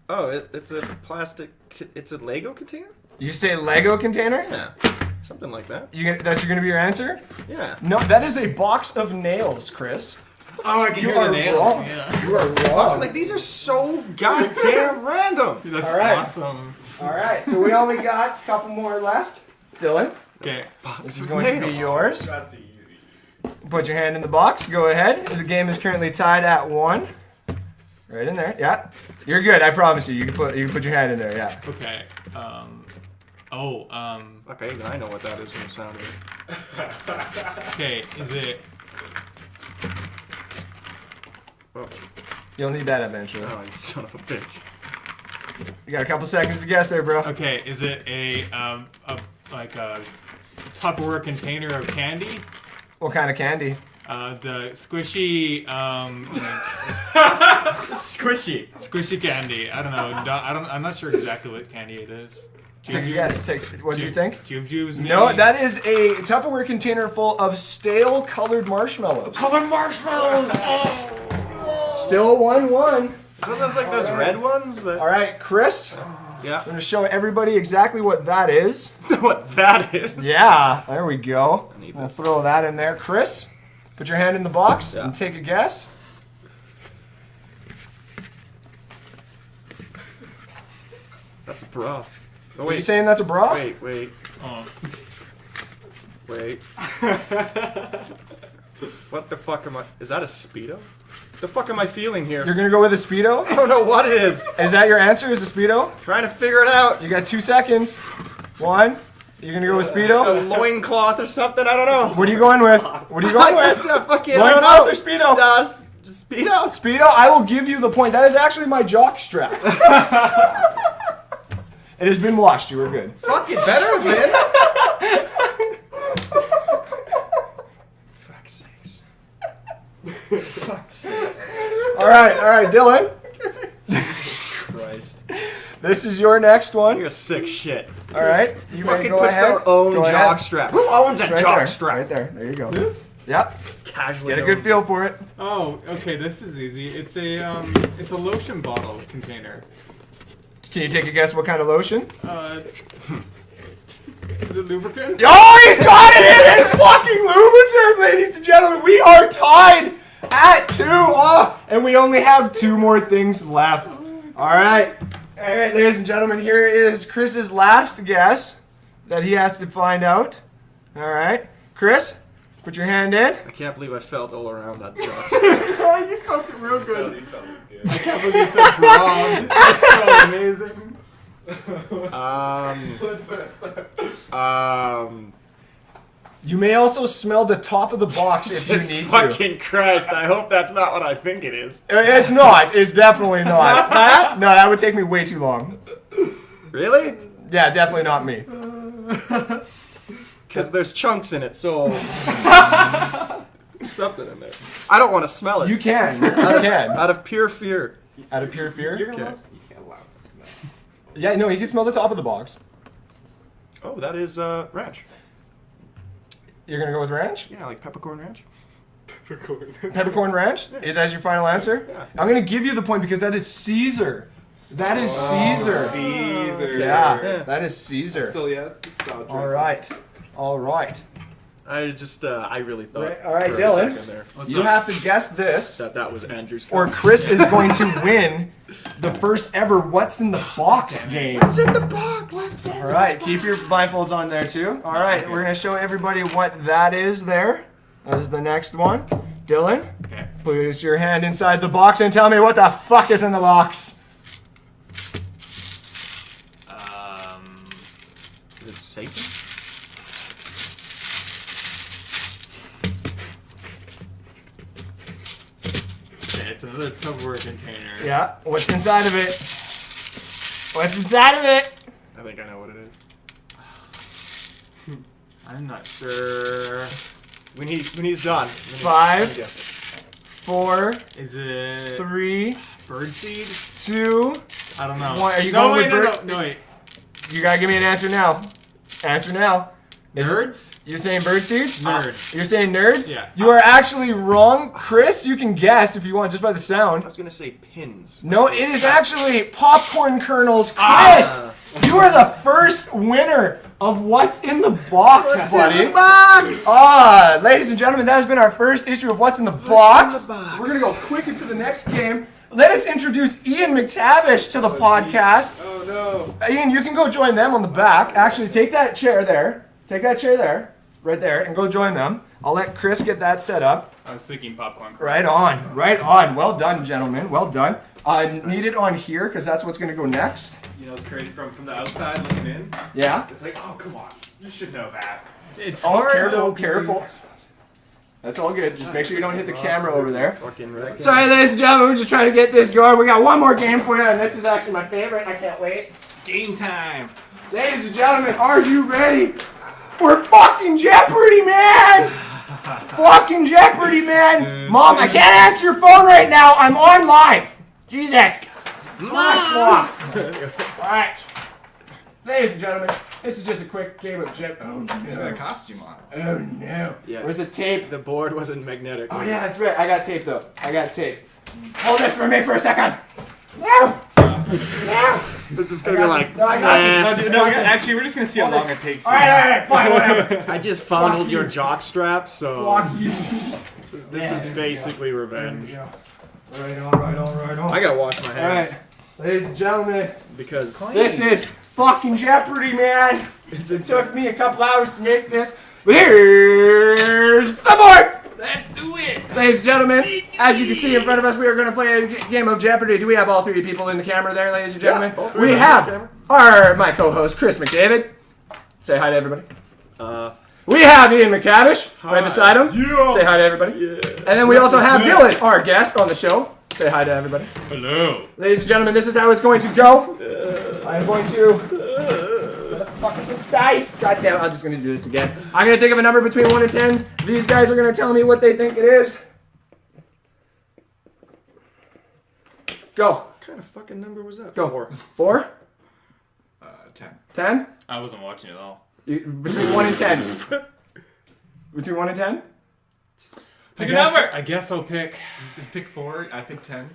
Oh, it's a plastic. It's a Lego container. You say Lego container? Yeah, something like that. That's gonna be your answer? Yeah. No, that is a box of nails, Chris. Oh, I can You hear are the nails. wrong. Yeah. You are wrong. Like these are so goddamn random. Dude, that's All right. awesome. All right, so we only got a couple more left. Dylan, Okay. this is going to be Nails. yours. That's easy. Put your hand in the box. Go ahead. The game is currently tied at 1. Right in there. Yeah, you're good. I promise you. You can put your hand in there. Yeah. Okay. Okay, even I know what that is from the sound of it. Okay, is it... Oh, You'll need that eventually. oh, you son of a bitch. You got a couple seconds to guess there, bro. Okay, is it a Tupperware container of candy? What kind of candy? The squishy, squishy candy. I don't know. I'm not sure exactly what candy it is. Take a guess. What do you think? Jubes, maybe? No, that is a Tupperware container full of stale colored marshmallows. Colored marshmallows. Still 1-1. So those like those red ones? All right, Chris. Yeah. I'm going to show everybody exactly what that is. What that is? Yeah, there we go. need We'll throw that in there. Chris, put your hand in the box and take a guess. That's a bra. Oh, Are you saying that's a bra? Wait. Oh. Wait. What the fuck am I? Is that a Speedo? The fuck am I feeling here? You're going to go with a Speedo? I don't know what it is. Is that your answer? Is a Speedo? Trying to figure it out. You got 2 seconds. 1. You're going to go with A Speedo? loincloth or something? I don't know. What are you going with? What are you going with? Fucking, I don't know. Loincloth or Speedo? Speedo. Speedo, I will give you the point. That is actually my jock strap. It has been washed. You were good. Fuck, it better have been. Fuck's sakes. All right, Dylan. Christ. This is your next one. You're a sick shit. All right. You may Fucking go puts ahead. their own Go jock ahead. strap. Who owns a Right jock there. strap? Right there. There you go. This? Yep. Casually. Get a good feel for it. Oh, okay. This is easy. It's a lotion bottle container. Can you take a guess what kind of lotion? Is it lubricant? Oh, he's got it! It is fucking lubricant, ladies and gentlemen. We are tied at 2. And we only have 2 more things left. All right, ladies and gentlemen, here is Chris's last guess that he has to find out. All right, Chris, put your hand in. I can't believe I felt all around that jock. You felt it real good. I can't believe you said wrong. That's so amazing. You may also smell the top of the box if you need to. Fucking Christ, I hope that's not what I think it is. It's not. It's definitely not. That? No, that would take me way too long. Really? Yeah, definitely not me. Because there's chunks in it, so... something in there. I don't want to smell it. You can. You can. Out of pure fear. Out of pure fear? Okay. You can't allow smell. Yeah, no, you can smell the top of the box. Oh, that is ranch. You're going to go with ranch? Yeah, like peppercorn ranch. Peppercorn ranch? That's your final answer? Yeah. I'm going to give you the point because that is Caesar. That is Caesar. Caesar. Yeah, that is Caesar. Still, yeah. All right. All right. I just, I really thought All right, for Dylan. a second there You have to guess this, that was Andrew's or Chris is going to win the first ever What's in the Box game. What's in the box? All right, keep your blindfolds on there too. All right, we're going to show everybody what that is there. That is the next one. Dylan, Okay. place your hand inside the box and tell me what the fuck is in the box. Is it Satan? It's another Tupperware container. Yeah, what's inside of it? What's inside of it? I think I know what it is. I'm not sure. When he's done. 5, 4, Is it 3, birdseed? 2. I don't know. What, are you no, going wait, with no, wait. You gotta give me an answer now. Answer now. Nerds? You're saying bird seeds? Nerds. You're saying nerds? Yeah. You are actually wrong. Chris, you can guess if you want just by the I sound. was gonna say pins. No, it is actually popcorn kernels. Chris, you are the first winner of What's in the Box, buddy. box? Ladies and gentlemen, that has been our first issue of What's in the Box. Box? We're going to go quick into the next game. Let us introduce Ian Mctavish to the podcast. Oh, no. Ian, you can go join them on the back. Actually, take that chair there. Take that chair there, right there, and go join them. I'll let Chris get that set up. I was thinking popcorn. Right on, right on. Well done, gentlemen. Well done. Need it on here because that's what's going to go next. You know, it's crazy from the outside looking in. Yeah. It's like, oh, come on. You should know that. It's Oh, hard, careful, though, 'cause careful. That's all good. Just make sure you don't hit the camera over there. Fucking right. Sorry, ladies and gentlemen, we're just trying to get this going. We got one more game for you, and this is actually my favorite. I can't wait. Game time. Ladies and gentlemen, are you ready? We're fucking Jeopardy, man! Fucking Jeopardy, man! Mom, I can't answer your phone right now. I'm on live. Jesus. Mom! Alright. Ladies and gentlemen, this is just a quick game of Jeopardy. Oh, no. You got a costume on. Oh, no. Yeah. Where's the tape? The board wasn't magnetic. Oh, yeah, that's right. I got tape, though. I got tape. Hold this for me for a second. No! No! This is gonna be like. No, I got this. Actually, we're just gonna see how long it takes. Alright, fine, whatever. I just fondled your jock strap, so Fuck you. this is basically revenge. Alright on. I gotta wash my hands Alright, ladies and gentlemen, because this is fucking Jeopardy, man. it's It took me a couple hours to make this, but here's the board. Let's do it. Ladies and gentlemen, as you can see in front of us, we are going to play a game of Jeopardy. Do we have all three people in the camera there, ladies and gentlemen? all three We of us in the have camera. my co-host, Chris McDavid. Say hi to everybody. We have Ian Mctavish right beside him. Yeah. Say hi to everybody. Yeah. And then we also have Dylan, our guest on the show. Say hi to everybody. Hello. Ladies and gentlemen, this is how it's going to go. I'm going to... Fucking dice! God damn it, I'm just going to do this again. I'm going to think of a number between 1 and 10. These guys are going to tell me what they think it is. Go. What kind of fucking number was that? Go. 4? 10. 10? I wasn't watching it at all. Between 1 and 10. Between 1 and 10? Pick a number. I guess I'll pick You said pick 4. I picked 10.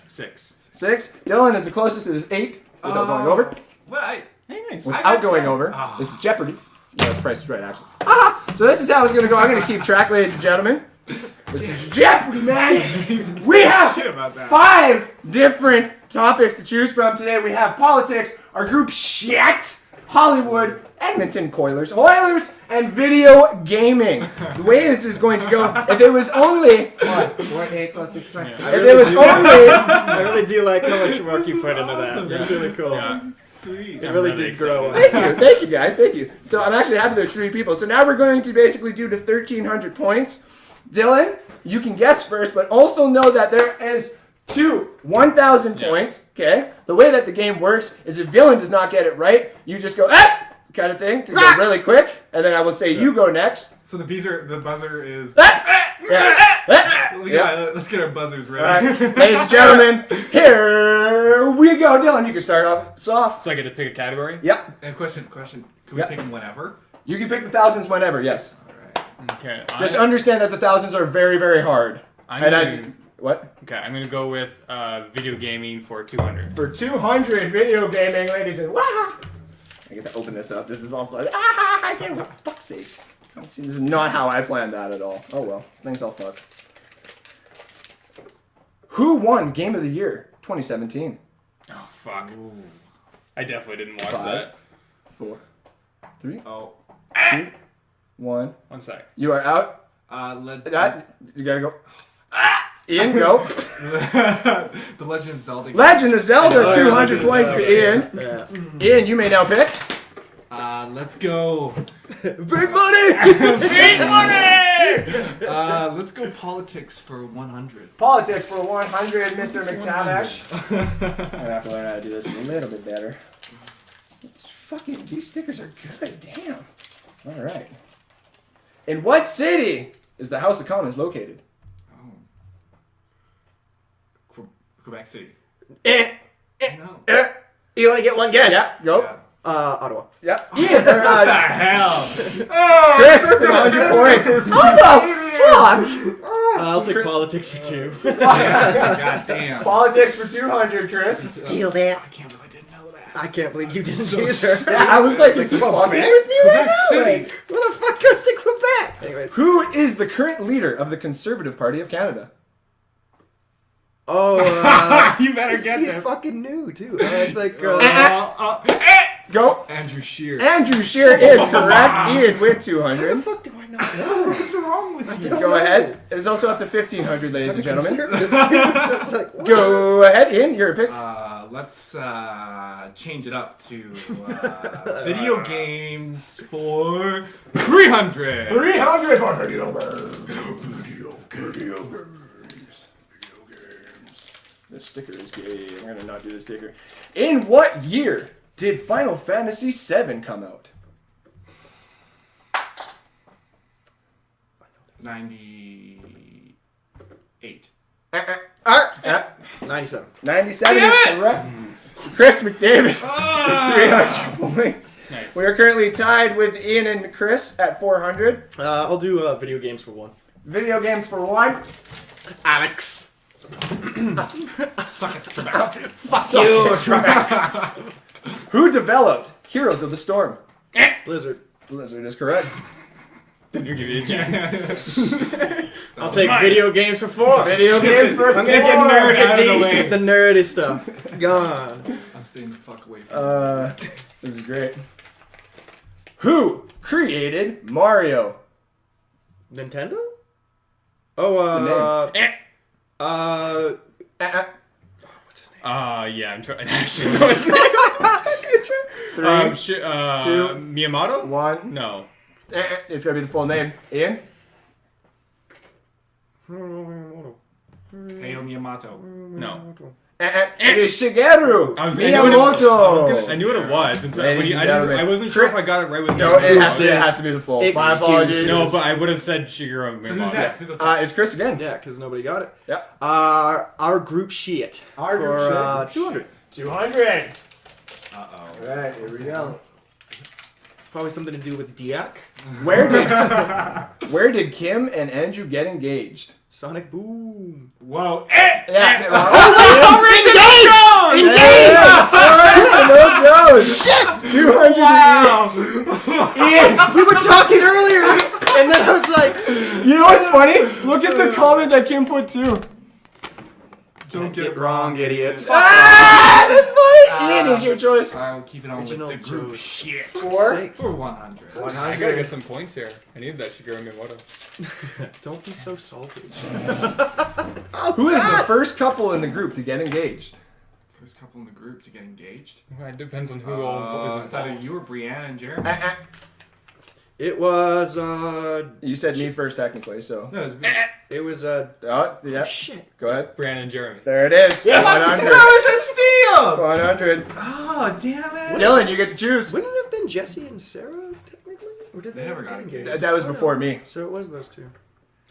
6. 6. Dylan is the closest. It is 8. Without going over. What? Hey, nice. Without going over. This is Jeopardy. Yeah, the price is right, actually. So this is how it's going to go. I'm going to keep track, ladies and gentlemen. This is Jeopardy, man. We have Shit about that. 5 different topics to choose from today. We have politics, our group shit, Hollywood, Edmonton Oilers, and video gaming. The way this is going to go, if it was only... What? 8, 12, 6, 5. If it was only... I really do like how much work you put into that. That's really cool. Yeah. Sweet. It really did grow. Thank you guys, thank you. So I'm actually happy there's 3 people. So now we're going to basically do the 1,300 points. Dylan, you can guess first, but also know that there is 2 1,000 points, okay? The way that the game works is if Dylan does not get it right, you just go, kind of thing, to go really quick, and then I will say you go next. So the buzzer is... Yeah. Let's get our buzzers All ready. right, ladies and gentlemen, here we go. Dylan, you can start off. Soft. So I get to pick a category? Yep. And question. Can we Yep. pick them whenever? You can pick the thousands whenever, yes. Alright. Okay. Just understand that the thousands are very, very hard. I'm What? going to go with video gaming for 200. For 200 video gaming, ladies and I get to open this up. This is all fun. I can't. For fuck's sakes. See, this is not how I planned that at all. Oh well. Things all fuck. Who won Game of the Year 2017? Oh, fuck. Ooh. I definitely didn't watch 5, that. 4, 3, Oh. 2, 1. 1 sec. You are out. That. You gotta go. Ian, go. The Legend of Zelda. Legend of Zelda, 200 points to Ian. Yeah. Ian, you may now pick. Let's go. Big money! Big money! Let's go politics for 100. Politics for 100, Mr. McTavish. I'm gonna have to learn how to do this a little bit better. It's fucking, these stickers are good, damn. Alright. In what city is the House of Commons located? Quebec City. No. No. You only get one guess. Yeah, go. Yeah. Ottawa. Yeah. Ian, What the hell? Chris, 100 points. How the fuck? I'll take politics for 2. God damn. Politics for 200, Chris. Steal that. I can't believe I didn't know that. I can't believe you didn't either. Yeah, I was like, is he fucking with me right Quebec now? City. Like, What the fuck goes to Quebec? Anyways. who is the current leader of the Conservative Party of Canada? Oh, You better get he's this. fucking new too. It's like Go. Andrew Scheer. Andrew Scheer is correct. Ian with How the 200. fuck do I not know? What's wrong with you? Go ahead. It's also up to 1,500, ladies and gentlemen. So it's like, what? Go ahead, Ian. Your pick. Let's change it up to video games for 300. 300 for video games. This sticker is gay. I'm gonna not do this sticker. In what year did Final Fantasy VII come out? 98. 97. 97 is correct. Chris McDavid with 300 points. Nice. We are currently tied with Ian and Chris at 400. I'll do video games for 1. Video games for 1. Alex. Suck it, Trebek. Fuck you, Trebek. Who developed Heroes of the Storm? Blizzard. Blizzard is correct. Didn't you give me a chance? I'll take video games for 4. Video games for 4. I'm gonna get nerd out of the way. the nerdy stuff. Gone. I'm staying the fuck away from This is great. Who created Mario? Nintendo? Oh, The what's his name? Yeah, I'm trying. Actually, know his name. 3, two, Miyamoto? 1. No. It's gonna be the full name. Ian? Hayao Miyamoto. No. It is Shigeru I Miyamoto. I knew what it was. Until Ladies and I gentlemen. wasn't sure if I got it right with No, it has to be the full. My Excuses. apologies. No, but I would have said Shigeru So who's Miyamoto. next? Who goes next? It's Chris again. Yeah, because nobody got it. Yeah. Our group sheet. Our group for, sheet. 200. 200. Uh-oh. Alright, here we go. Probably something to do with Diak. Where did Kim and Andrew get engaged? Sonic Boom. Whoa. Yeah. Shit! 200. Wow. Ian, We were talking earlier, and then I was like, you know what's funny? Look at the comment that Kim put too. "Don't get it wrong, idiot." That's funny. Ian, is your choice. I'll keep it on Original with the group choice. shit. 4. For 100. I gotta get some points here. I need that Shigeru Miyamoto. Don't be so salty. Who is the first couple in the group to get engaged? First couple in the group to get engaged. It depends on who all is It's either involved. you or Brianna and Jeremy. It was You said me first, technically, so. No, it's it was Yeah. shit. Go ahead. Brandon and Jeremy. There it is. Yes! 100. was a steal! 100. Oh, damn it. Dylan, you get to choose. Wouldn't it have been Jesse and Sarah technically, or did They they never ever got get engaged. engaged? That was before me. So it was those two.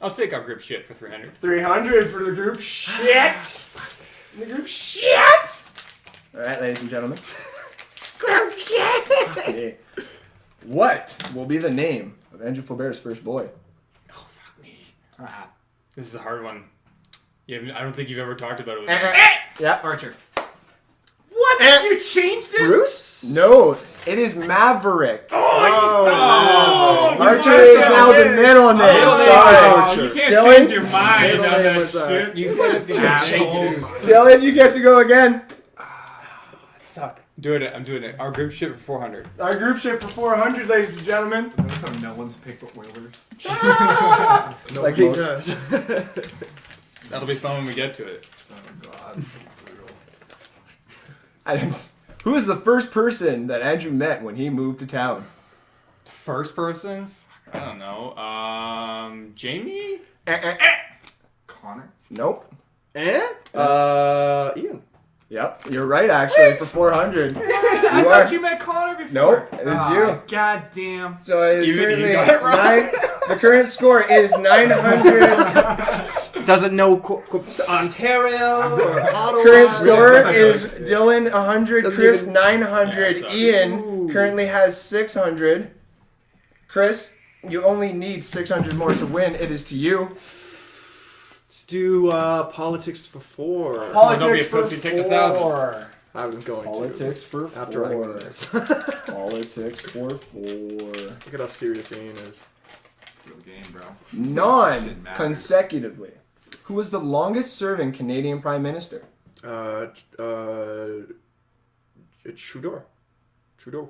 I'll take our group shit for 300. 300 for the group shit. The group shit. All right, ladies and gentlemen. Group shit. Okay. What will be the name of Andrew Flaubert's first boy? Oh, fuck me. This is a hard one. I don't think you've ever talked about it with Yeah. Archer. What? You changed it? Bruce? No, it is Maverick. Oh, Archer is now the middle name. Middle name Sorry. is Archer. You can't Dylan? change your mind Middle on name that was, shit. You said it the asshole. Dylan, you get to go again. suck. Doing it. I'm doing it. Our group shit for 400. Our group shit for 400, ladies and gentlemen. Notice how no one's picked the Oilers. No, Like he most. does. That'll be fun when we get to it. Oh, God. Who is the first person that Andrew met when he moved to town? The first person? I don't know. Jamie? Connor? Nope. Ian. Yep, you're right actually for 400. I thought you met Connor before. Nope, it was you. God damn. So it is Even currently you got it wrong. the current score is 900. Doesn't know Ontario or Ottawa. Current score Really? is Dylan 100, Doesn't Chris even- 900, Yeah, Ian Ooh. currently has 600. Chris, you only need 600 more to win. It is to you. Let's do politics for 4. don't be a pussy, take 1,000. I was going Politics for to. After I 4. win this. Politics for 4. Look at how serious Ian is. Real game, bro. Non-consecutively. Who was the longest serving Canadian Prime Minister? Trudeau.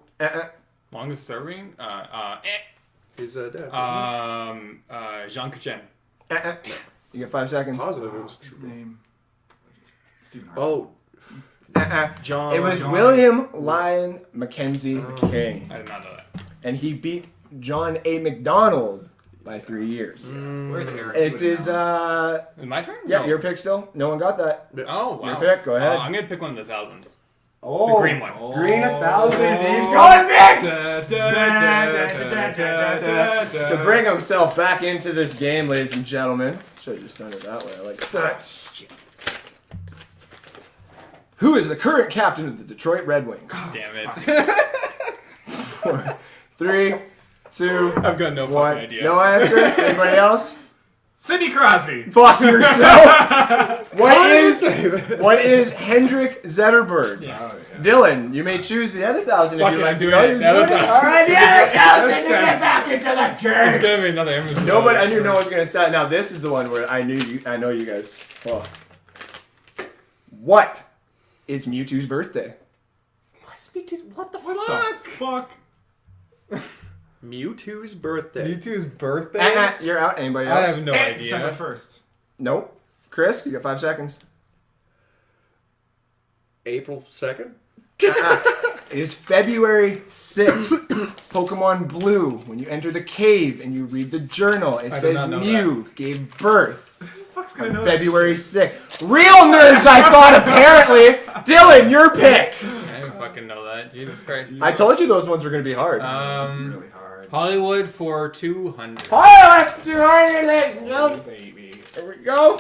Longest serving? His dad. Jean Kachin. You get 5 seconds. Positive it was What's his Trudeau. name? Stephen Harper. Oh. John. It was William Lyon Mackenzie King. I did not know that. And he beat John A. McDonald by 3 years. Where's Eric? It is, Is it my turn? yeah, No. your pick still? No one got that. Oh, wow. Your pick, go ahead. I'm going to pick one of the 1,000. Oh, The green one. Green 1,000. He's going big! To bring himself back into this game, ladies and gentlemen. Should have just done it that way. I like that. Shit. Who is the current captain of the Detroit Red Wings? Damn it. 4, 3, 2, I've got no 1. fucking idea. No answer? Anybody else? Sidney Crosby. Fuck yourself. What is Hendrik Zetterberg? Yeah. Dylan, you may choose the other 1,000 if Fuck you'd it, like I'm to doing go. it. You're The other doing it. 1,000. All right, the other 1,000 to get back into the It's game. going to be another image. Nobody, I knew no one's gonna start. Now this is the one where I know you guys. Oh. What is Mewtwo's birthday? What the Fuck. Mewtwo's birthday. Mewtwo's birthday? You're out. Anybody I else? have no December idea. 1st. Nope. Chris, you got 5 seconds. April 2nd? It is February 6th. Pokemon Blue. When you enter the cave and you read the journal, it I did says not know Mew gave birth Fuck's gonna on know February 6th. Real nerds, I thought, apparently. Dylan, your pick. I didn't fucking know that. Jesus Christ. I told you those ones were going to be hard. It's really hard. Hollywood for 200. Oh, that's 200, ladies and gentlemen. Baby. Here we go.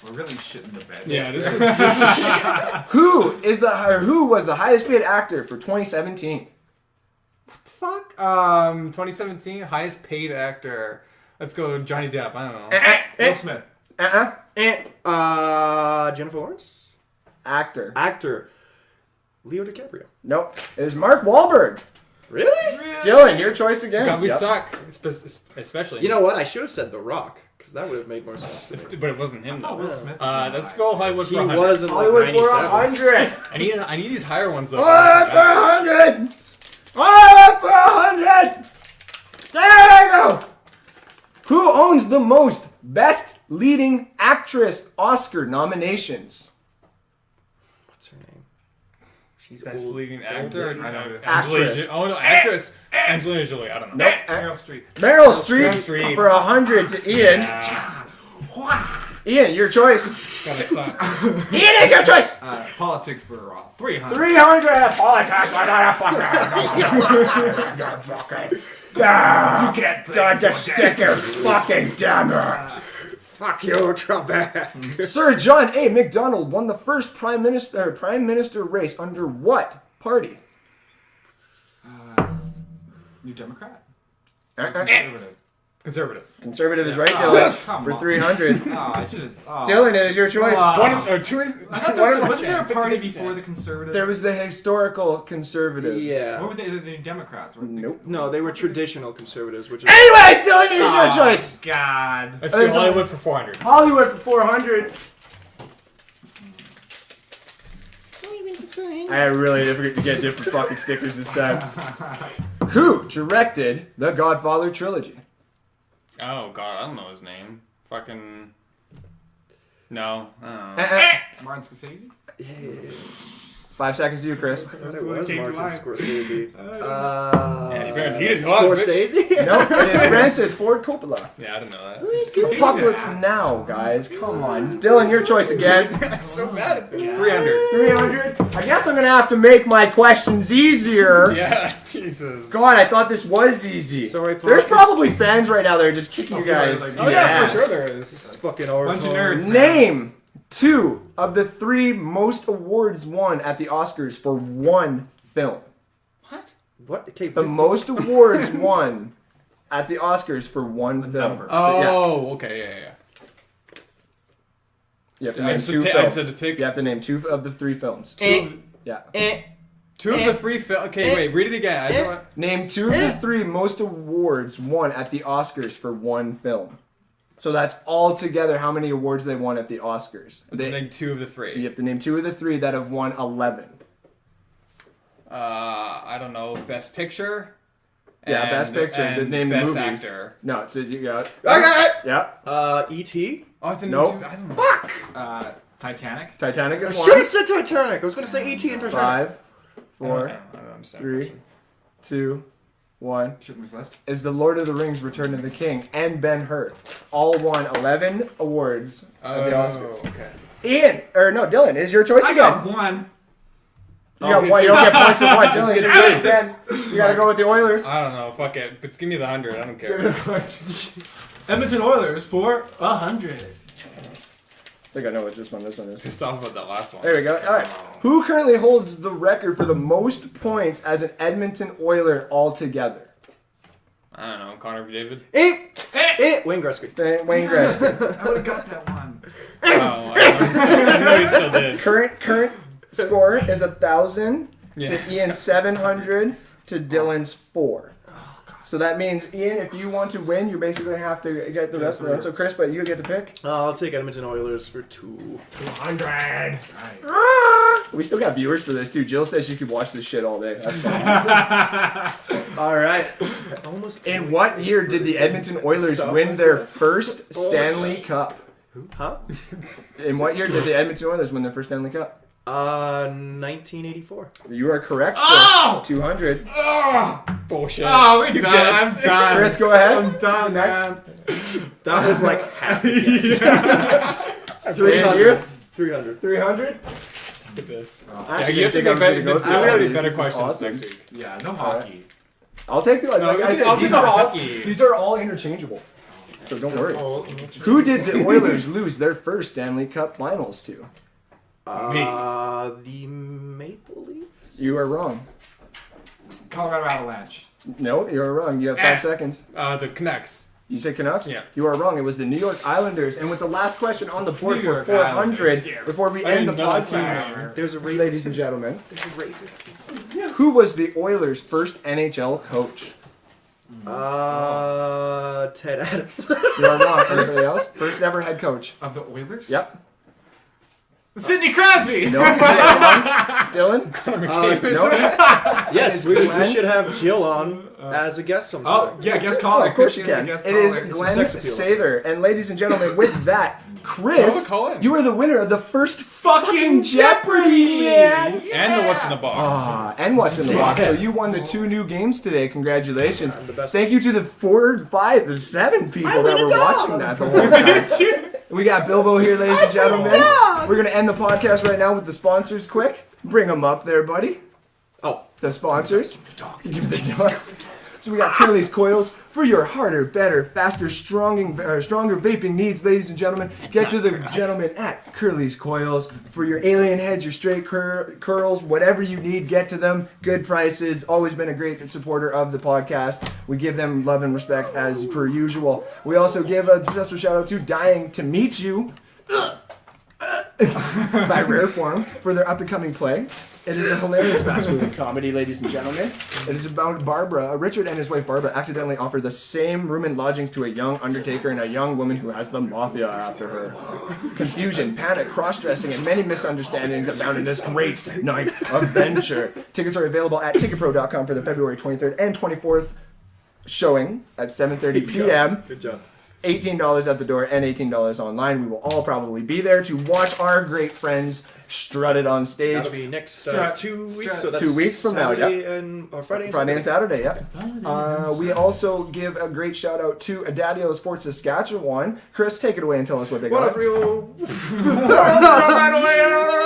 We're really shitting the bed. Yeah, this is Who was the highest paid actor for 2017? fuck. 2017 highest paid actor. Let's go Johnny Depp. I don't know. Will Smith. Jennifer Lawrence? Actor. Actor. Leo DiCaprio. Nope. It is Mark Wahlberg. Really? Dylan, your choice again. God, we Yep. suck. Especially. You know what? I should have said The Rock, because that would have made more sense to me. But it wasn't him Oh, though. Will Smith. was Let's go Hollywood He for 100. was in like Hollywood for 97. 100. I need these higher ones though. Hollywood for 100. Hollywood for 100. There we go. Who owns the most Best Leading Actress Oscar nominations? What's her name? She's Best old. leading actor? I know this. Actress. Oh no, actress. Angelina Jolie. I don't know. Nope. Meryl Streep. Meryl Streep Streep. for 100 to Ian. Ian, your choice. Gotta suck. Ian is your choice. Politics for 300. 300 politics. You can't God, just stick your fucking dammer. Fuck you, Trumpet. Sir John A. McDonald won the first prime minister race under what party? New Democrat. Conservative. Conservative is right, Oh, Dylan. come For on. 300. Oh, I should have. Oh. Dylan, it is your choice. One or two. Wasn't there a party before the Conservatives? There was the historical conservatives. Yeah. What were they? The Democrats. Weren't they? Nope. No, they were traditional conservatives, which is... Anyways, Dylan, it is your Oh, choice. God. Let's do Hollywood for 400. Hollywood for 400. I really did get different fucking stickers this time. Who directed the Godfather trilogy? Oh god, I don't know his name. Fucking. No. I don't know. Martin Scorsese. 5 seconds to you, Chris. I thought That's it what was came to Martin mind. Scorsese. Yeah, you better- he didn't know it, Scorsese? Nope, it is Francis Ford Coppola. Yeah, I didn't know that. Apocalypse Now, guys. Come on. Dylan, your choice again. So bad at this. 300. 300. I guess I'm going to have to make my questions easier. Yeah, Jesus. God, I thought this was easy. Sorry, Paul. There's probably fans right now that are just kicking you guys. like, Oh in the yeah, ass. for sure there This is. is fucking Bunch of nerds. Name 2 of the 3 most awards won at the Oscars for one film. What? What? Okay, The most awards won at the Oscars for one film. number. Oh, okay, yeah. You have to I name just 2 pick- I films. said to pick- You have to name 2 of the 3 films. Yeah. Two of the 3 films. Okay, wait, read it again. I don't want... Name 2 of the 3 most awards won at the Oscars for one film. So that's all together how many awards they won at the Oscars. Name 2 of the 3. You have to name 2 of the 3 that have won 11. I don't know. Best Picture. Yeah, and- Best Picture. and The name Best the movies. Actor. No, so you got. I got it! Yeah. E.T.? Oh, I have to Nope. name 2. I don't know. Fuck! Titanic. Titanic I is should have one. said Titanic. I was going to say E.T. and Titanic. 5, 4, I don't understand. 3, 2, 1. Shipman's list. Is the Lord of the Rings Return of the King and Ben-Hur. All won 11 awards at the Oscars. Okay. Ian, or no, Dylan, is your choice I again. got one. You got one. You don't get points for one. Dylan gets choice again. You gotta go with the Oilers. I don't know. Fuck it. But give me the 100. I don't care. Edmonton Oilers for 100. I think I know what this one is. Pissed off about that last one. There we go. All right. Who currently holds the record for the most points as an Edmonton Oiler altogether? I don't know. Connor McDavid. Wayne Gretzky. Wayne Gretzky. I would have got that one. Oh, I know he still did. Current score is 1,000 Yeah. to Ian's 700 to Dylan's 4. So that means, Ian, if you want to win, you basically have to get the rest of them. So, Chris, but you get to pick. I'll take Edmonton Oilers for 200. Right. We still got viewers for this, too. Jill says you could watch this shit all day. That's fine. All right. In what year did the Edmonton Oilers win their first Stanley Cup? Huh? In what year did the Edmonton Oilers win their first Stanley Cup? 1984. You are correct, sir. Oh! 200. Bullshit. Oh, we're done. I'm done. Chris, go ahead. I'm done, man. That was like half a guess. 300. 300. 300? Look at this. I You have to be better questions next week. Yeah, no hockey. I'll take the No, I'll do the hockey. These are all interchangeable. So don't worry. Who did the Oilers lose their first Stanley Cup finals to? The Maple Leafs? You are wrong. Colorado Avalanche. No, you're wrong. You have 5 seconds. The Canucks. You said Canucks? Yeah. You are wrong. It was the New York Islanders. And with the last question on the board New for York 400, Islanders. before we I end the didn't know that podcast, There's a Ravens. ladies and gentlemen, There's a Ravens. who was the Oilers' first NHL coach? Ted Adams. You are wrong. Anybody else? First ever head coach. Of the Oilers? Yep. Sidney Crosby! No. Dylan? No. Yes, we should have Jill on as a guest sometime. Oh, yeah, guest caller. Oh, of course you She is a can. guest It is caller. Glenn sex appeal. Sather. And ladies and gentlemen, with that, Chris, call in. you are the winner of the first fucking Jeopardy, man! And the what's in the box. And what's in the box. So you won the 2 new games today. Congratulations. the best. Thank you to the 4, 5, the 7 people that were watching that the whole time. We got Bilbo here, ladies and gentlemen. We're going to end the podcast right now with the sponsors quick. Bring them up there, buddy. Oh. The sponsors. Give the dog. So we got Curly's Coils for your harder, better, faster, stronger vaping needs, ladies and gentlemen. Get to the gentleman at Curly's Coils for your alien heads, your straight curls, whatever you need. Get to them. Good prices. Always been a great supporter of the podcast. We give them love and respect as per usual. We also give a special shout out to Dying to Meet You by Rare Form for their up and coming play. It is a hilarious fast moving comedy, ladies and gentlemen. It is about Richard and his wife Barbara accidentally offer the same room and lodgings to a young undertaker and a young woman who has the mafia after her. Confusion, panic, cross-dressing, and many misunderstandings abound in this great night of venture. Tickets are available at ticketpro.com for the February 23rd and 24th showing at 7:30 p.m. Good job. $18 at the door and $18 online. We will all probably be there to watch our great friends strut it on stage. That'll be next 2 weeks. So that's 2 weeks from now, Saturday Friday and Saturday, yeah. We also give a great shout out to Adadio Sports Saskatchewan. Chris, take it away and tell us what they got.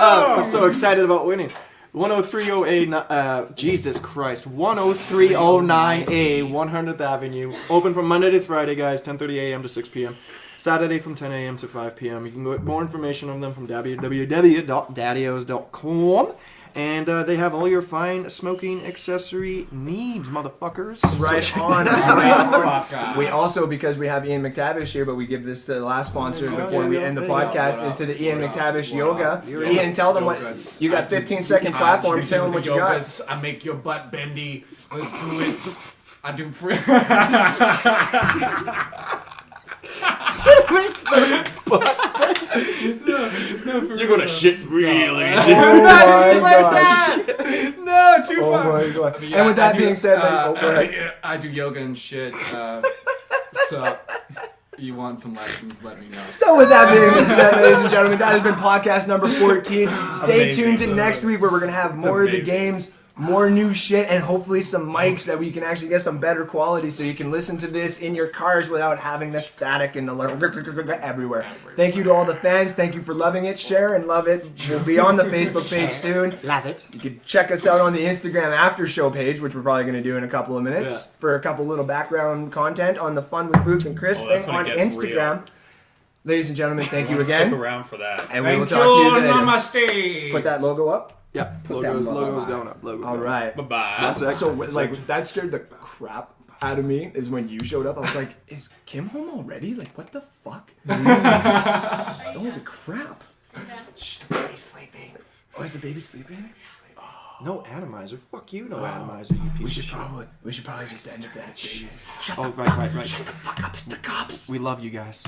I'm so excited about winning. 1030A, Jesus Christ, 10309A, 100th Avenue. Open from Monday to Friday, guys, 10:30 a.m. to 6 p.m. Saturday from 10 a.m. to 5 p.m. You can get more information on them from www.dadios.com. And they have all your fine smoking accessory needs, motherfuckers. Right So on. Fuck. We also, because we have Ian Mctavish here, but we give this to the last sponsor before we end the podcast, is to the Ian Mctavish Yoga. Ian, tell them what, you got 15-second platform, tell them what you got. I make your butt bendy. Let's do it. I do free. You're gonna shit really. Oh my gosh. No, too Oh far. my god. I mean, And with that I do- being said, go ahead. I do yoga and shit. So you want some lessons, let me know. So with that being said, ladies and gentlemen, that has been podcast number 14. Stay Amazing. tuned to next week where we're going to have more of the games, more new shit, and hopefully some mics that we can actually get some better quality so you can listen to this in your cars without having the static and the everywhere. Thank you to all the fans. Thank you for loving it. Share and love it. We'll be on the Facebook page soon. Love it. You can check us out on the Instagram after show page, which we're probably going to do in a couple of minutes for a couple little background content on the Fun with Foobz and Chris that's thing when on it gets Instagram. real. Ladies and gentlemen, thank you Stick again. around for that. And we will Thank talk to you later. Namaste. Put that logo up. Yeah, Put that logo's going up. Logo's All going up. right. Bye-bye. So like that scared the crap out of me is when you showed up. I was like, is Kim home already? Like what the fuck? Holy crap. Shh, the baby's sleeping. Oh, is the baby sleeping? No atomizer. Fuck you, no atomizer, you piece of shit. We should probably just end it that. Oh, right. Shut the fuck up, it's the cops. We love you guys.